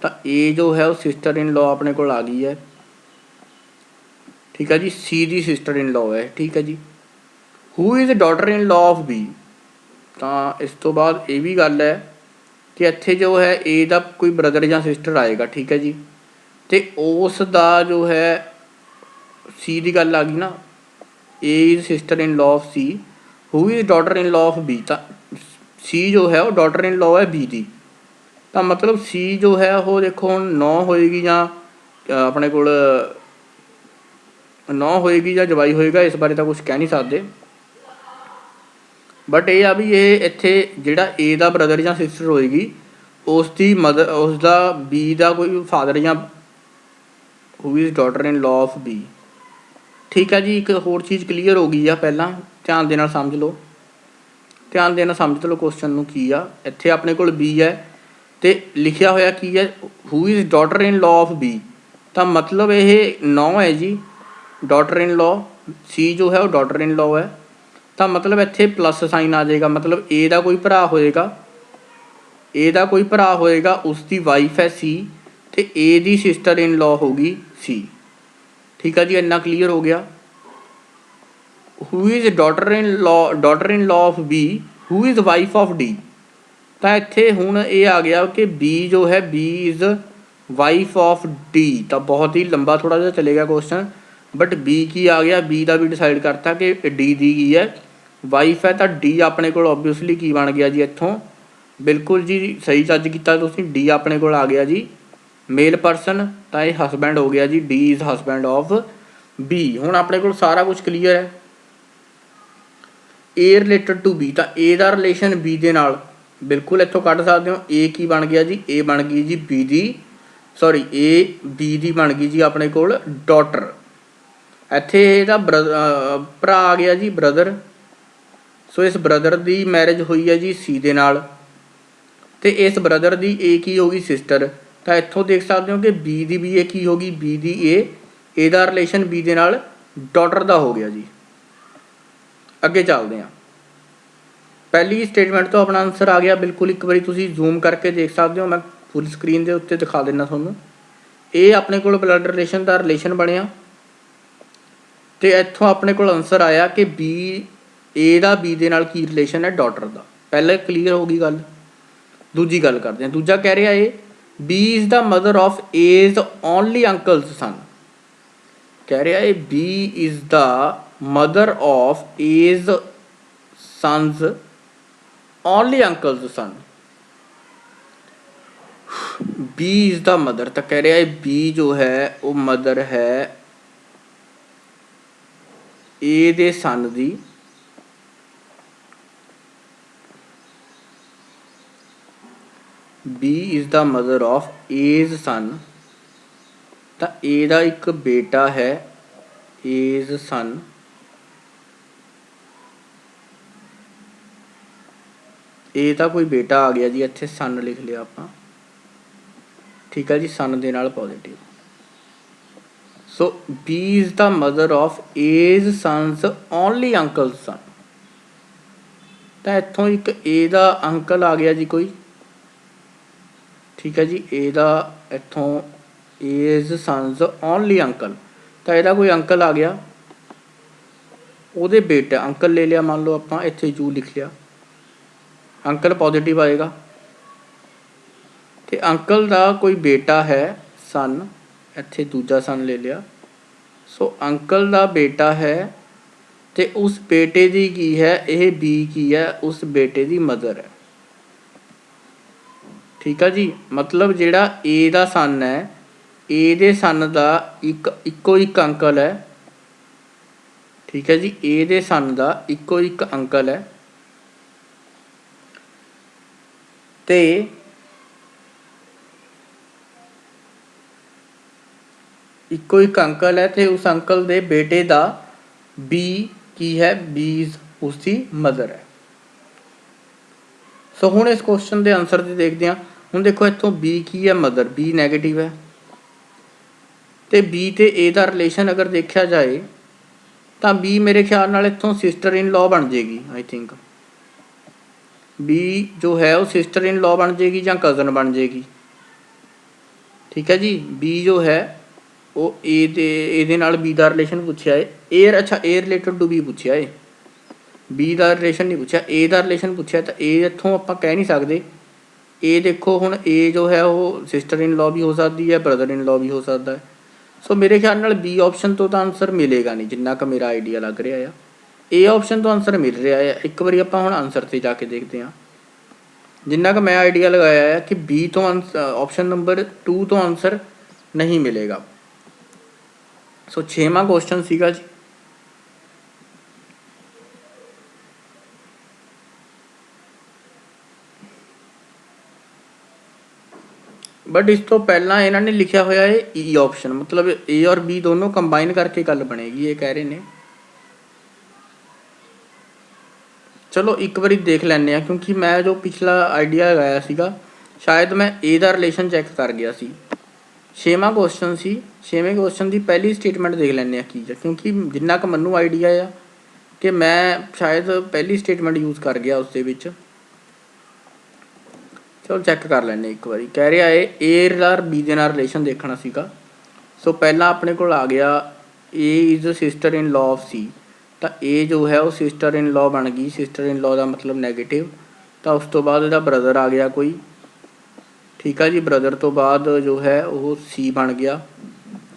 ਤਾਂ ਏ ਜੋ ਹੈ ਉਹ ਸਿਸਟਰ ਇਨ ਲਾਅ ਆਪਣੇ ਕੋਲ ਆ ਗਈ ਹੈ। ਠੀਕ ਹੈ ਜੀ, ਸੀ ਦੀ ਸਿਸਟਰ ਇਨ ਲਾਅ ਹੈ। ਠੀਕ ਹੈ ਜੀ, who is daughter in law of B. ਤਾਂ ਇਸ ਤੋਂ ਬਾਅਦ ਇਹ ਵੀ ਗੱਲ ਹੈ ਕਿ ਇੱਥੇ ਜੋ ਹੈ ਏ ਦਾ ਕੋਈ ਬ੍ਰਦਰ ਜਾਂ ਸਿਸਟਰ ਆਏਗਾ। ਠੀਕ ਹੈ ਜੀ, ਅਤੇ ਉਸ ਦਾ ਜੋ ਹੈ ਸੀ ਦੀ ਗੱਲ ਆ ਗਈ ਨਾ, ਏ is sister in law of C, who is daughter in law of B. ਤਾਂ ਸੀ ਜੋ ਹੈ ਉਹ ਡਾਟਰ ਇਨ ਲਾਅ ਹੈ ਬੀ ਦੀ। ਤਾਂ ਮਤਲਬ ਸੀ ਜੋ ਹੈ ਉਹ ਦੇਖੋ ਹੁਣ 9 ਹੋਏਗੀ ਜਾਂ ਆਪਣੇ ਕੋਲ 9 ਹੋਏਗੀ ਜਾਂ ਜਵਾਈ ਹੋਏਗਾ, ਇਸ ਬਾਰੇ ਤਾਂ ਕੁਛ ਕਹਿ ਨਹੀਂ ਸਕਦੇ, ਬਟ ਇਹ ਆ ਵੀ ਇਹ ਇੱਥੇ ਜਿਹੜਾ ਏ ਦਾ ਬ੍ਰਦਰ ਜਾਂ ਸਿਸਟਰ ਹੋਏਗੀ ਉਸ ਦੀ ਮਦਰ, ਉਸ ਦਾ ਬੀ ਦਾ ਕੋਈ ਫਾਦਰ ਜਾਂ who is daughter in law of B. ਠੀਕ ਹੈ ਜੀ, ਇੱਕ ਹੋਰ ਚੀਜ਼ ਕਲੀਅਰ ਹੋ ਗਈ ਆ। ਪਹਿਲਾਂ ਧਿਆਨ ਦੇ ਨਾਲ ਸਮਝ ਲਓ, ਧਿਆਨ ਦੇ ਨਾਲ ਸਮਝ ਲਓ ਕੁਐਸਚਨ ਨੂੰ ਕੀ ਆ। ਇੱਥੇ ਆਪਣੇ ਕੋਲ ਬੀ ਹੈ ਅਤੇ ਲਿਖਿਆ ਹੋਇਆ ਕੀ ਹੈ, who is daughter in law of B. ਤਾਂ ਮਤਲਬ ਇਹ 9 ਹੈ ਜੀ, ਡਾਟਰ ਇਨ ਲਾਅ, ਸੀ ਜੋ ਹੈ ਉਹ ਡਾਟਰ ਇਨ ਲਾਅ ਹੈ। ਤਾਂ ਮਤਲਬ ਇੱਥੇ ਪਲੱਸ ਸਾਈਨ ਆ ਜਾਏਗਾ, ਮਤਲਬ ਏ ਦਾ ਕੋਈ ਭਰਾ ਹੋਏਗਾ, ਏ ਦਾ ਕੋਈ ਭਰਾ ਹੋਏਗਾ, ਉਸ ਦੀ ਵਾਈਫ ਹੈ ਸੀ, ਅਤੇ ਏ ਦੀ ਸਿਸਟਰ ਇਨ ਲਾਅ ਹੋਊਗੀ ਸੀ। ਠੀਕ ਆ ਜੀ, ਇੰਨਾ ਕਲੀਅਰ ਹੋ ਗਿਆ। Who is daughter in law of B, who is wife of D. ਤਾਂ ਇੱਥੇ ਹੁਣ ਇਹ ਆ ਗਿਆ ਕਿ ਬੀ ਜੋ ਹੈ B is wife of D. ਤਾਂ ਬਹੁਤ ਹੀ ਲੰਬਾ ਥੋੜ੍ਹਾ ਜਿਹਾ ਚਲੇਗਾ ਕੁਐਸਚਨ, ਬਟ ਬੀ ਕੀ ਆ ਗਿਆ, ਬੀ ਦਾ ਵੀ ਡਿਸਾਈਡ ਕਰਤਾ ਕਿ ਡੀ ਦੀ ਕੀ ਹੈ, ਵਾਈਫ ਹੈ। ਤਾਂ ਡੀ ਆਪਣੇ ਕੋਲ ਓਬਵੀਅਸਲੀ ਕੀ ਬਣ ਗਿਆ ਜੀ ਇੱਥੋਂ, ਬਿਲਕੁਲ ਜੀ ਸਹੀ ਜੱਜ ਕੀਤਾ ਤੁਸੀਂ, ਡੀ ਆਪਣੇ ਕੋਲ ਆ ਗਿਆ ਜੀ ਮੇਲ ਪਰਸਨ। ਤਾਂ ਇਹ ਹਸਬੈਂਡ ਹੋ ਗਿਆ ਜੀ, D is husband of B. ਹੁਣ ਆਪਣੇ ਕੋਲ ਸਾਰਾ ਕੁਝ ਕਲੀਅਰ ਹੈ। ਏ ਰਿਲੇਟਡ ਟੂ ਬੀ, ਤਾਂ ਏ ਦਾ ਰਿਲੇਸ਼ਨ ਬੀ ਦੇ ਨਾਲ ਬਿਲਕੁਲ ਇੱਥੋਂ ਕੱਢ ਸਕਦੇ ਹੋ। ਏ ਕੀ ਬਣ ਗਿਆ ਜੀ, ਏ ਬਣ ਗਈ ਜੀ B the, sorry A B ਦੀ ਬਣ ਗਈ ਜੀ ਆਪਣੇ ਕੋਲ ਡਾਟਰ। ਇੱਥੇ ਇਹਦਾ ਭਰਾ ਆ ਗਿਆ ਜੀ ਬ੍ਰਦਰ। ਸੋ ਇਸ ਬ੍ਰਦਰ ਦੀ ਮੈਰਿਜ ਹੋਈ ਹੈ ਜੀ ਸੀ ਦੇ ਨਾਲ, ਅਤੇ ਇਸ ਬ੍ਰਦਰ ਦੀ ਏ ਕੀ ਹੋ ਗਈ, ਸਿਸਟਰ। ਤਾਂ ਇੱਥੋਂ ਦੇਖ ਸਕਦੇ ਹੋ ਕਿ ਬੀ ਦੀ ਵੀ ਏ ਕੀ ਹੋ ਗਈ, ਬੀ ਦੀ ਏ ਦਾ ਰਿਲੇਸ਼ਨ ਬੀ ਦੇ ਨਾਲ ਡਾਟਰ ਦਾ ਹੋ ਗਿਆ ਜੀ। ਅੱਗੇ ਚੱਲਦੇ ਹਾਂ। ਪਹਿਲੀ ਸਟੇਟਮੈਂਟ ਤੋਂ ਆਪਣਾ ਆਨਸਰ ਆ ਗਿਆ ਬਿਲਕੁਲ। ਇੱਕ ਵਾਰੀ ਤੁਸੀਂ ਜ਼ੂਮ ਕਰਕੇ ਦੇਖ ਸਕਦੇ ਹੋ, ਮੈਂ ਫੁੱਲ ਸਕਰੀਨ ਦੇ ਉੱਤੇ ਦਿਖਾ ਦਿੰਦਾ ਤੁਹਾਨੂੰ। ਇਹ ਆਪਣੇ ਕੋਲ ਬਲੱਡ ਰਿਲੇਸ਼ਨ ਦਾ ਰਿਲੇਸ਼ਨ ਬਣਿਆ, ਅਤੇ ਇੱਥੋਂ ਆਪਣੇ ਕੋਲ ਆਨਸਰ ਆਇਆ ਕਿ ਬੀ, ਏ ਦਾ ਬੀ ਦੇ ਨਾਲ ਕੀ ਰਿਲੇਸ਼ਨ ਹੈ, ਡਾਟਰ ਦਾ। ਪਹਿਲਾਂ ਕਲੀਅਰ ਹੋ ਗਈ ਗੱਲ। ਦੂਜੀ ਗੱਲ ਕਰਦੇ ਹਾਂ। ਦੂਜਾ ਕਹਿ ਰਿਹਾ ਏ B is the mother of A's only uncle's son. कह रहा है B is the mother of A's son's only uncle's son. B is the mother, तो कह रहा है B जो है वो मदर है A दे सन दी B is the mother of A's son, तो A दा एक बेटा है A's सन ए ਤਾਂ कोई बेटा आ गया जी, ਇੱਥੇ सन लिख लिया ਆਪਾਂ, ठीक है जी, सन ਦੇ ਨਾਲ positive. So B is the mother of A's son's only uncle son, तो इतों एक A ਦਾ अंकल आ गया जी कोई, ठीक है जी, A ਦਾ इतों A's सन्स ओनली अंकल, तो ਇਹਦਾ कोई अंकल आ गया, ਉਹਦੇ बेटा अंकल ले लिया, मान लो ਆਪਾਂ ਇੱਥੇ U लिख लिया, अंकल पॉजिटिव आएगा, तो अंकल का कोई बेटा है सन, इत्थे दूजा सन ले लिया, सो अंकल का बेटा है, तो उस बेटे की की है, यह बी की है उस बेटे की मदर है, ठीक है जी। मतलब जिहड़ा ए दा सन है, ए दे सन का इक्को एक अंकल है, ठीक है जी, ए दे सन का इक्को एक अंकल है, ते इक्को एक अंकल है, तो उस अंकल दे बेटे का बी की है, बी उसकी मदर है। सो हुण इस क्वेश्चन के आंसर से देखते हैं। हुण देखो इत्थों बी की है मदर, बी नैगेटिव है, तो बी ते ए का रिलेशन अगर देखा जाए तो बी मेरे ख्याल नाल इत्थों सिस्टर इन लॉ बन जाएगी, आई थिंक बी जो है वो सिस्टर इन लॉ बन जाएगी या कज़न बन जाएगी, ठीक है जी। बी जो है वो ए नाल बी का रिलेशन पूछा है, ए अच्छा ए रिलेटेड टू बी पूछा है, बी का रिलेशन नहीं पूछा, ए का रिलेशन पूछा, तो ए इत्थों आप कह नहीं सकते, ए देखो हुण ए जो है वो सिस्टर इन लॉ भी हो सकती है, ब्रदर इन लॉ भी हो सकता है। सो मेरे ख्याल नाल बी ऑप्शन तो आंसर मिलेगा नहीं, जिन्ना क मेरा आइडिया लग रहा है, ए ऑप्शन तो आंसर मिल रहा है। एक बार आप हुण आंसर से जाके देखते हैं, जिन्ना क मैं आइडिया लगाया है कि बी तो ऑप्शन नंबर 2 तो आंसर नहीं मिलेगा। सो 6वां क्वेश्चन सीगा जी, बट इस तो पहला इन्होंने लिखा होया है ई ऑप्शन, मतलब ए और बी दोनों कंबाइन करके गल बनेगी, ये कह रहे हैं। चलो एक बार देख लैंने आ, क्योंकि मैं जो पिछला आइडिया लगाया सीगा शायद मैं ए का रिलेशन चैक कर गया सी। 6वां क्वेश्चन सी, 6वें क्वेश्चन की पहली स्टेटमेंट देख लैंने की है, क्योंकि जिन्ना क मैनू आइडिया आ कि मैं शायद पहली स्टेटमेंट यूज़ कर गया उस दे विच। चलो चैक कर लैंने एक बार। कह रहा है ए और बी के नाल रिलेशन देखना सीगा। सो पहला अपने को आ गया A is sister in law of C, तो ए जो है वो सिस्टर इन लॉ बन गई, सिस्टर इन लॉ का मतलब नैगेटिव, तो उस तो बाद इसका ब्रदर आ गया कोई, ठीक है जी। ब्रदर तो बाद जो है वो सी बन गया,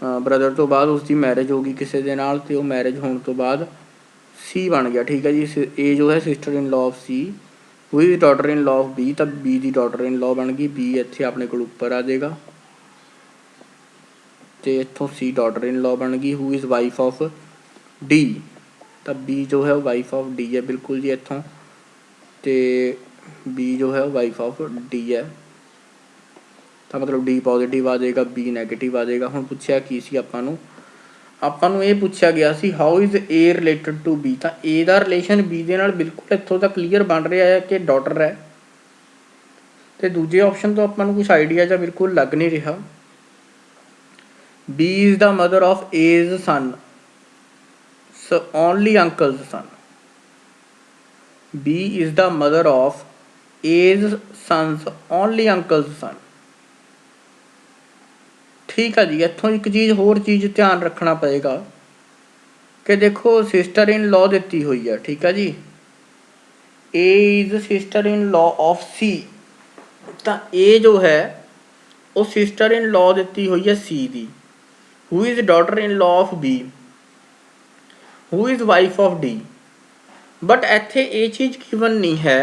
ब्रदर तो बाद उसकी मैरिज होगी किसी के नाल, तो मैरिज होने तो बाद सी बन गया, ठीक है जी। ए जो है sister in law of C, who is daughter in law of B, तो बी की डॉटर इन लॉ बन गई, बी इत्थे अपने को उपर आ जाएगा, तो इत्थों सी डॉटर इन लॉ बन गई। Who is wife of D, तो बी जो है वाइफ ऑफ डी है, बिल्कुल जी इत्थों, तो बी जो है वाइफ ऑफ डी है, तो मतलब डी पॉजिटिव आ जाएगा, बी नैगेटिव आ जाएगा। हुण पुछया की सी आपां नूं ये पुछया गया सी how is A related to B, तो ए का रिलेशन बी दे नाल बिल्कुल इत्थों तक क्लीयर बन रहा है कि डॉटर है, तो दूजे ऑप्शन तो आपां नूं कुछ आइडिया जा बिल्कुल लग नहीं रहा। B is the mother of A's son, only uncle's son, B is the mother of A's son's only uncle's son, ठीक है जी। इत्थों एक चीज़ होर चीज़ ध्यान रखना पएगा कि देखो सिस्टर इन लॉ दी हुई है, ठीक है जी, A is sister in law of C, तो ए जो है वो सिस्टर इन लॉ दी हुई है सी दी, who is daughter in law of B, who is wife of D. But ਇੱਥੇ ਇਹ ਚੀਜ਼ ਗਿਵਨ नहीं है,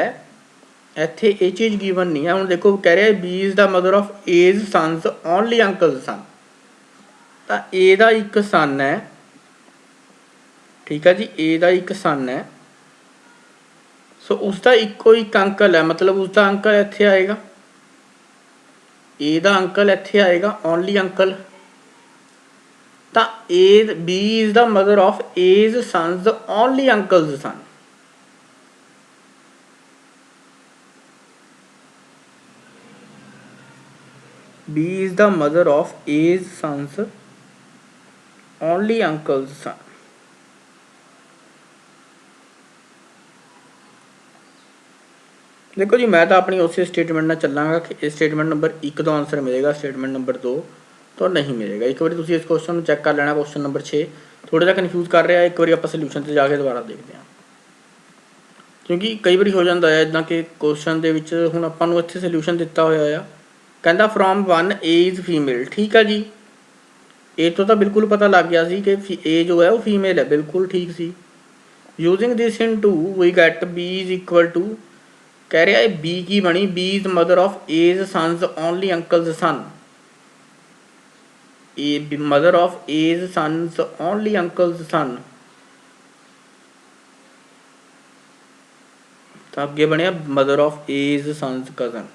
ਇੱਥੇ ਇਹ ਚੀਜ਼ ਗਿਵਨ नहीं है। ਹੁਣ ਦੇਖੋ ਕਹਿ ਰਿਹਾ B is the mother of A's son's only uncle son, ਤਾਂ ਏ ਦਾ ਇੱਕ ਸਨ ਹੈ, ਠੀਕ ਹੈ ਜੀ, ਏ ਦਾ ਇੱਕ ਸਨ ਹੈ, ਸੋ ਉਸਦਾ ਇੱਕੋ ਇੱਕ ਅੰਕਲ ਹੈ, ਮਤਲਬ ਉਸਦਾ ਅੰਕਲ ਇੱਥੇ ਆਏਗਾ, ਏ ਦਾ ਅੰਕਲ ਇੱਥੇ ਆਏਗਾ, ਓਨਲੀ ਅੰਕਲ। ਤਾਂ ਏ B is the mother of A's son's only uncle's son. B is the mother of A's sons only uncle's son। देखो जी मैं तो अपनी उसी स्टेटमेंट ਨਾਲ ਚੱਲਾਂਗਾ ਕਿ ਇਹ ਸਟੇਟਮੈਂਟ ਨੰਬਰ 1 ਤੋਂ ਆਨਸਰ ਮਿਲੇਗਾ, ਸਟੇਟਮੈਂਟ ਨੰਬਰ 2 ਤੋਂ ਨਹੀਂ ਮਿਲੇਗਾ। ਇੱਕ ਵਾਰੀ ਤੁਸੀਂ ਇਸ ਕੁਐਸਚਨ ਨੂੰ ਚੈੱਕ ਕਰ ਲੈਣਾ। ਕੁਐਸਚਨ ਨੰਬਰ 6 ਥੋੜਾ ਜਿਹਾ ਕਨਫਿਊਜ਼ ਕਰ ਰਿਹਾ, ਇੱਕ ਵਾਰੀ ਆਪਾਂ ਸੋਲੂਸ਼ਨ ਤੇ ਜਾ ਕੇ ਦੁਬਾਰਾ ਦੇਖਦੇ ਹਾਂ, ਕਿਉਂਕਿ ਕਈ ਵਾਰੀ ਹੋ ਜਾਂਦਾ ਹੈ ਇਦਾਂ ਕਿ ਕੁਐਸਚਨ ਦੇ ਵਿੱਚ ਹੁਣ ਆਪਾਂ ਨੂੰ ਇੱਥੇ ਸੋਲੂਸ਼ਨ ਦਿੱਤਾ ਹੋਇਆ ਆ, ਕਹਿੰਦਾ ਫਰੋਮ 1 A इज़ फीमेल। ठीक है जी, ए तो बिल्कुल पता लग गया सी कि ए जो है वो फीमेल है, बिल्कुल ठीक सी। Using this in 2 we get B is equal to, कह रहा है B की बनी B is mother of A's son's only uncle's son, a mother of A's son's only uncle's son. तो अगे बनया mother of A's son's cousin,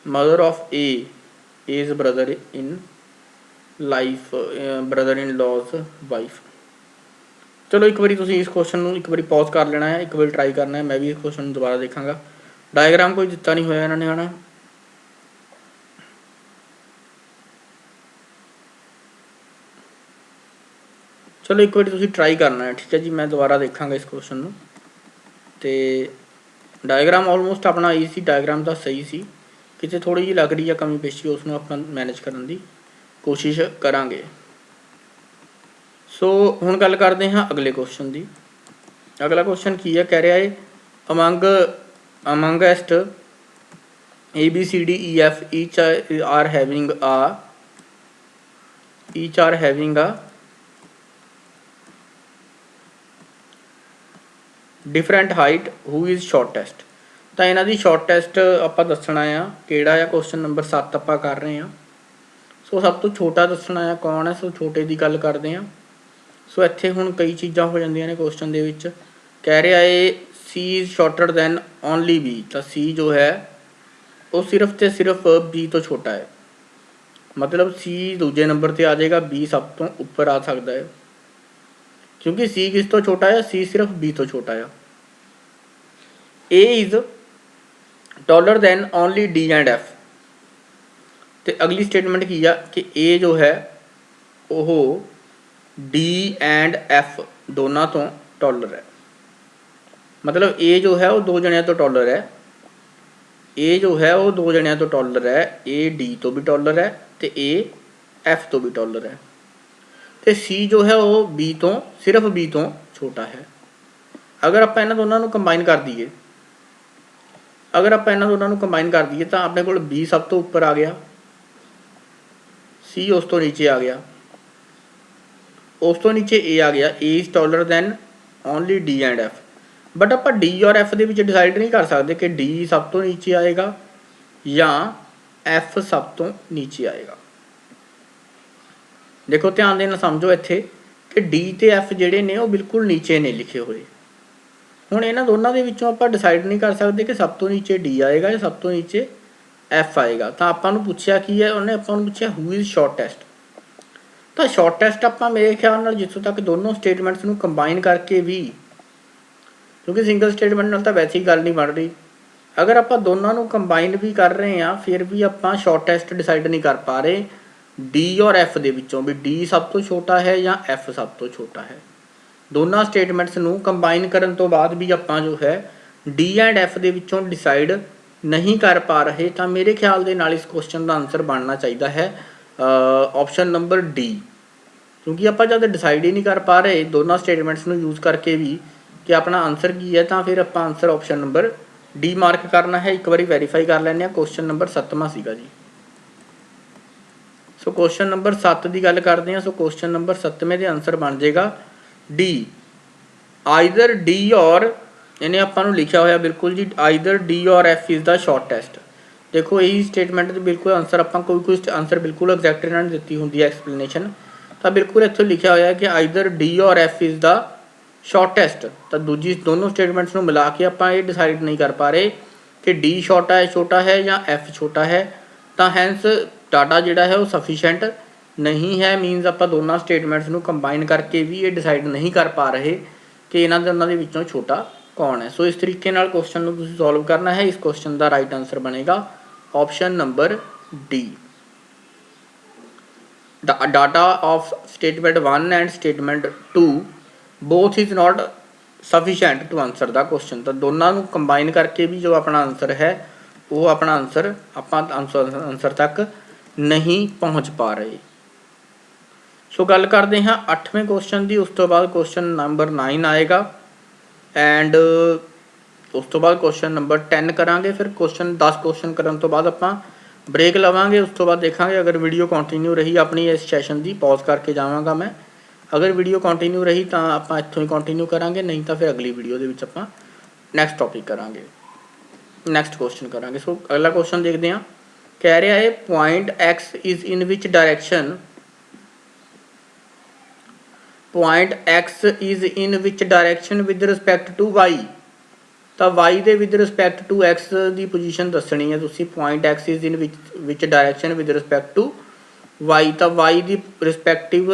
mother of A is brother in life, brother in law's wife. चलो एक बारी तुसीं इस question नूं एक बारी पॉज कर लेना है, एक बारी ट्राई करना है, मैं भी इस क्वेश्चन दोबारा देखांगा। डायग्राम कोई दिता नहीं होया इन्होंने, है ना। चलो एक बारी तुसीं ट्राई करना है, ठीक है जी। मैं दोबारा देखांगा इस क्वेश्चन नूं, ते डायग्राम ऑलमोस्ट अपना ई सी, डायग्राम तो सही सी, कितने थोड़ी जी लग रही है कमी पेशी, उसमें अपना मैनेज करने की कोशिश करांगे। सो हुण गल करते हैं अगले क्वेश्चन की। अगला क्वेश्चन की है, कह रहा है amongst ABCDEF each are having a different height, who is shortest. तो इन्हों की शॉर्टेस्ट आप दसना आ किहड़ा आ, क्वेश्चन नंबर 7 आप कर रहे हैं। सो सब तो छोटा दसना आ कौन है, सो छोटे की गल करते हैं। सो इत्थे हुण कई चीज़ां हो जांदियां ने क्वेश्चन दे विच। कह रहा है C is shorter than only B, तो C जो है वो सिर्फ तो सिर्फ B तो छोटा है, मतलब C दूजे नंबर पर आ जाएगा, B सब तो उपर आ सकता है, क्योंकि C किस तो छोटा है, C सिर्फ B तो छोटा है। A is taller then only D and F। तो अगली स्टेटमेंट की है कि A जो है वो D एंड F दोनों तो टॉलर है, मतलब A जो है वो दो जणियां तो टॉलर है, A जो है वो दो जणियां तो टॉलर है, A D तो भी टॉलर है तो A F तो भी टॉलर है, तो C जो है वो B तो सिर्फ B तो छोटा है। अगर आप इन्हां दोनों को कंबाइन कर दीए, अगर आप इन्हां दोनों को कंबाइन कर दीए तो अपने कोल B सब तो उपर आ गया, C उस तो नीचे आ गया, उस तो नीचे A आ गया, A is taller then only D and F। But आप D और F के डिसाइड नहीं कर सकते कि D सब तो नीचे आएगा या F सब तो नीचे आएगा। देखो ध्यान देना समझो इत्थे कि D ते F जिहड़े ने वो बिल्कुल नीचे ने लिखे हुए। हुण इन्हां दोनों के विचों आपां डिसाइड नहीं कर सकते कि सब तो नीचे D आएगा या सब तो नीचे F आएगा। तो आपां नूं पुछया की है, उन्हें आपां नूं पुछया हु इज़ शॉर्टेस्ट। तो शॉर्टेस्ट आपां मेरे ख्याल नाल जिੱਥੋਂ तक दोनों स्टेटमेंट्स नूं कंबाइन करके भी, क्योंकि सिंगल स्टेटमेंट नाल तो वैसे ही गल नहीं बन रही, अगर आप दोनों को कंबाइन भी कर रहे हैं फिर भी आप शॉर्टेस्ट डिसाइड नहीं कर पा रहे D और F के विचों भी D सब तो छोटा है या F सब तो छोटा है। दोनों स्टेटमेंट्स नूं कंबाइन करन तो बाद भी आप जो है D एंड F के विचों डिसाइड नहीं कर पा रहे, तो मेरे ख्याल दे नाल इस क्वेश्चन का आंसर बनना चाहिए है ऑप्शन नंबर D, क्योंकि आप जब डिसाइड ही नहीं कर पा रहे दोनों स्टेटमेंट्स नूं यूज़ करके भी कि अपना आंसर की है, तो फिर आप answer option number D mark करना है। एक बार वेरीफाई कर लैंदे, क्वेश्चन नंबर 7वां सीगा जी। सो क्वेश्चन नंबर 7 की गल करते हैं। सो क्वेश्चन नंबर 7वें के आंसर बन जाएगा डी, आइदर डी और, इन्हें आपां लिखा होया बिल्कुल जी, आइदर डी और एफ इज़ द शॉर्टेस्ट। देखो यही स्टेटमेंट तो बिल्कुल आंसर आपां कोई आंसर बिल्कुल एग्जैक्ट इन्होंने दी होंगी एक्सप्लेनेशन, तो बिल्कुल इत्थों लिखा होया कि आइदर डी और एफ इज़ द शॉर्टेस्ट। तो दूजी दोनों स्टेटमेंट्स को मिला के आपां ये डिसाइड नहीं कर पा रहे कि डी छोटा है या एफ छोटा है, तो हैंस डाटा जिहड़ा है वो सफिशेंट नहीं है। मीनस आप दोनों स्टेटमेंट्स को कंबाइन करके भी ये डिसाइड नहीं कर पा रहे कि इन्हों दोनों के विचों छोटा कौन है। सो इस तरीके नाल क्वेश्चन को सॉल्व करना है। इस क्वेश्चन का राइट आंसर बनेगा option number D. Data of statement 1 and statement 2 both is not sufficient to answer the question. तो दोनों को कंबाइन करके भी जो अपना आंसर है वो अपना आंसर आंसर तक नहीं पहुँच पा रहे। सो गल करते हैं 8वें क्वेश्चन की। उस तो बाद क्वेश्चन नंबर 9 आएगा एंड उस तो बाद क्वेश्चन नंबर 10 करांगे। फिर क्वेश्चन 10 क्वेश्चन करने तो बाद आपां ब्रेक लवांगे। उस तो बाद देखांगे अगर वीडियो कंटिन्यू रही अपनी इस सैशन की पॉज करके जावांगा मैं। अगर वीडियो कंटिन्यू रही तो आप इत्थों ही कंटिन्यू करांगे, नहीं तो फिर अगली वीडियो के विच आपां नैक्सट टॉपिक करांगे, नैक्सट क्वेश्चन करांगे। सो अगला क्वेश्चन देखते हैं। कह रहा है point X is in which direction, point X is in which direction with respect to Y. तो वाई के विद रिस्पैक्ट टू एक्स की पोजीशन दसनी है तुसीं। Point X is in which direction with respect to Y, तो Y की respective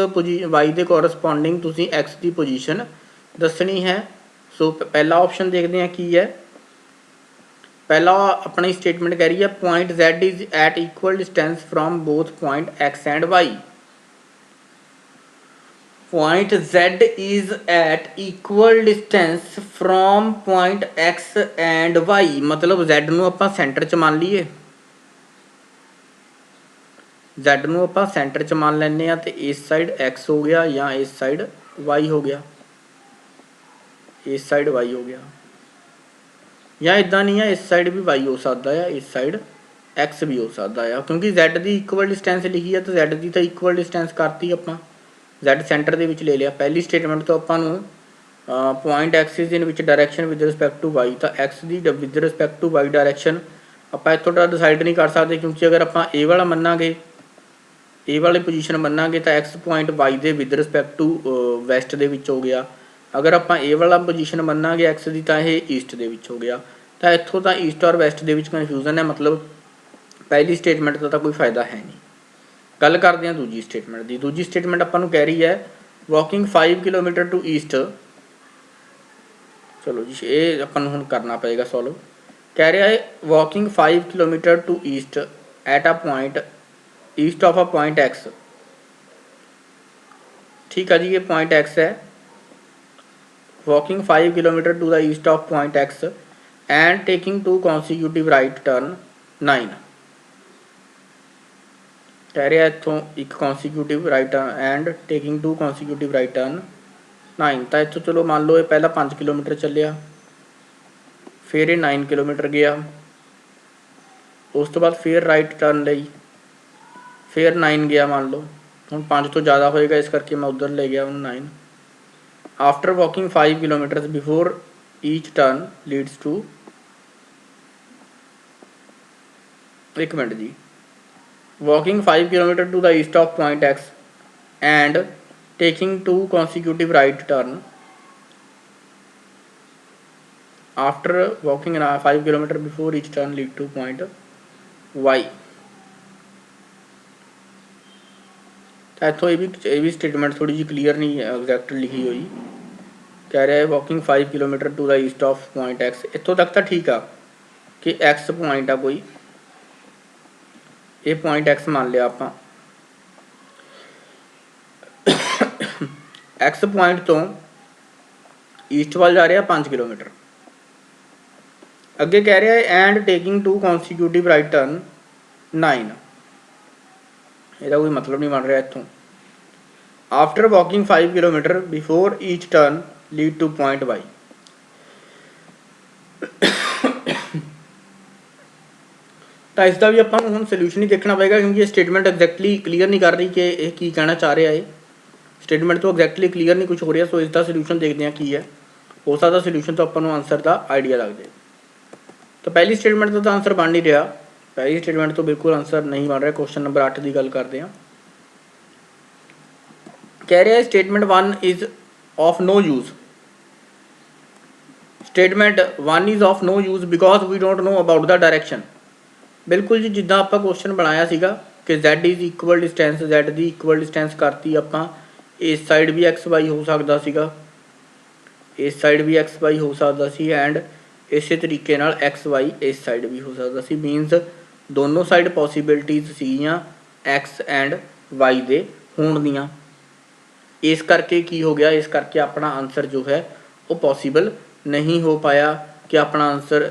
Y के कोरसपोंडिंग तुसीं एक्स की पोजीशन दसनी है। सो पहला ऑप्शन देखते हैं की है। पहला अपनी स्टेटमेंट कह रही है point Z is at equal distance from both point X and Y. Point Z is at equal distance from point X and Y, मतलब Z नूं आपां सेंटर च मान लीए, Z नूं आपां सेंटर च मान लैंदे आ, तो इस साइड X हो गया या इस साइड Y हो गया, इस साइड Y हो गया, या इदां नहीं है इस साइड भी Y हो सकता है, इस साइड X भी हो सकता है। क्योंकि Z की इक्वल डिस्टेंस लिखी है तो Z की तो इक्वल डिस्टेंस करती अपना, Z सेंटर के विच ले लिया। पहली स्टेटमेंट तो आपां नूं point X is in which direction with respect to Y, तो एक्स की with respect to Y direction आपां इत्थों तक डिसाइड नहीं कर सकते, क्योंकि अगर आपां ए वाला मन्नांगे, ए वाली पोजीशन मन्नांगे तो एक्स पॉइंट वाई के विद रिस्पैक्ट टू वैसट दे विच हो गया। अगर आपां ए वाला पोजीशन मन्नांगे एक्स की तो यह ईस्ट दे विच हो गया। तो इत्थों तो ईस्ट और वैसट दे विच कन्फ्यूजन है, मतलब पहली स्टेटमेंट का तो कोई फायदा है नहीं। गल करते हैं दूजी स्टेटमेंट की। दूजी स्टेटमेंट आपां नूं कह रही है वॉकिंग 5 किलोमीटर टू ईस्ट। चलो जी ये अपन हुण करना पएगा सॉल्व। कह रहा है walking 5 kilometre to east at a point east of a point X. ठीक है जी, ये पॉइंट एक्स है। Walking 5 kilometre to the east of point X and taking 2 consecutive right turn 9। कह रहा है इतों एक consecutive right turn and taking 2 consecutive right turn 9। तो इतों चलो मान लो ये पहला 5 किलोमीटर चलिया, फिर ये 9 किलोमीटर गया, उस तो बाद फिर राइट टर्न ली, फिर 9 गया। मान लो हम 5 तो ज़्यादा होएगा, इस करके मैं उधर ले गया 9। After walking 5 kilometres before each turn leads to, एक मिनट जी, walking 5 kilometre to the east of point X and taking 2 consecutive right turn after walking 5 kilometre before each turn lead to point Y. तो इतों ये भी statement थोड़ी जी clear नहीं है, exact लिखी हुई। कह रहा है walking 5 kilometre to the east of point X. इतों तक तो ठीक है कि एक्स पॉइंट आ कोई, ये पॉइंट एक्स मान लिया आप। एक्स पॉइंट तो ईस्ट वाल जा रहा 5 किलोमीटर। अगे कह रहा है and taking 2 consecutive right turn 9। ਇਹਦਾ कोई मतलब नहीं बन रहा इतों। After walking 5 kilometre before each turn lead to point Y. ਤਾਂ ਇਸ ਦਾ ਵੀ ਆਪਾਂ ਨੂੰ ਹੁਣ ਸੋਲੂਸ਼ਨ ਹੀ ਦੇਖਣਾ ਪਏਗਾ, ਕਿਉਂਕਿ ਇਹ ਸਟੇਟਮੈਂਟ ਐਗਜ਼ੈਕਟਲੀ ਕਲੀਅਰ ਨਹੀਂ ਕਰ ਰਹੀ ਕਿ ਇਹ ਕੀ ਕਹਿਣਾ ਚਾਹ ਰਿਹਾ ਹੈ। ਸਟੇਟਮੈਂਟ ਤੋਂ ਐਗਜ਼ੈਕਟਲੀ ਕਲੀਅਰ ਨਹੀਂ ਕੁਝ ਹੋ ਰਿਹਾ। ਸੋ ਇਸ ਦਾ ਸੋਲੂਸ਼ਨ ਦੇਖਦੇ ਹਾਂ ਕੀ ਹੈ। ਹੋ ਸਕਦਾ ਸੋਲੂਸ਼ਨ ਤੋਂ ਆਪਾਂ ਨੂੰ ਆਨਸਰ ਦਾ ਆਈਡੀਆ ਲੱਗ ਜਾਏ। ਤਾਂ ਪਹਿਲੀ ਸਟੇਟਮੈਂਟ ਦਾ ਤਾਂ ਆਨਸਰ ਬਣ ਨਹੀਂ ਰਿਹਾ। ਪਹਿਲੀ ਸਟੇਟਮੈਂਟ ਤੋਂ ਬਿਲਕੁਲ ਆਨਸਰ ਨਹੀਂ ਬਣ ਰਿਹਾ। ਕੁਐਸਚਨ ਨੰਬਰ 8 ਦੀ ਗੱਲ ਕਰਦੇ ਹਾਂ। ਕਹਿ ਰਿਹਾ statement 1 is of no use. Statement 1 is of no use because we don't know about the direction. ਬਿਲਕੁਲ ਜੀ ਜਿੱਦਾਂ ਆਪਾਂ ਕੁਐਸਚਨ ਬਣਾਇਆ ਸੀਗਾ ਕਿ z is equal distance, z ਦੀ ਇਕੁਅਲ ਡਿਸਟੈਂਸ ਕਰਤੀ ਆਪਾਂ। ਇਸ ਸਾਈਡ ਵੀ ਐਕਸ ਵਾਈ ਹੋ ਸਕਦਾ ਸੀਗਾ, ਇਸ ਸਾਈਡ ਵੀ ਐਕਸ ਵਾਈ ਹੋ ਸਕਦਾ ਸੀ, ਐਂਡ ਇਸੇ ਤਰੀਕੇ ਨਾਲ ਐਕਸ ਵਾਈ ਇਸ ਸਾਈਡ ਵੀ ਹੋ ਸਕਦਾ ਸੀ। ਮੀਨਸ ਦੋਨੋਂ ਸਾਈਡ ਪੋਸੀਬਿਲਿਟੀਜ਼ ਸੀਗੀਆਂ ਐਕਸ ਐਂਡ ਵਾਈ ਦੇ ਹੋਣ ਦੀਆਂ। ਇਸ ਕਰਕੇ ਕੀ ਹੋ ਗਿਆ, ਇਸ ਕਰਕੇ ਆਪਣਾ ਆਨਸਰ ਜੋ ਹੈ ਉਹ ਪੋਸੀਬਲ ਨਹੀਂ ਹੋ ਪਾਇਆ ਕਿ ਆਪਣਾ ਆਨਸਰ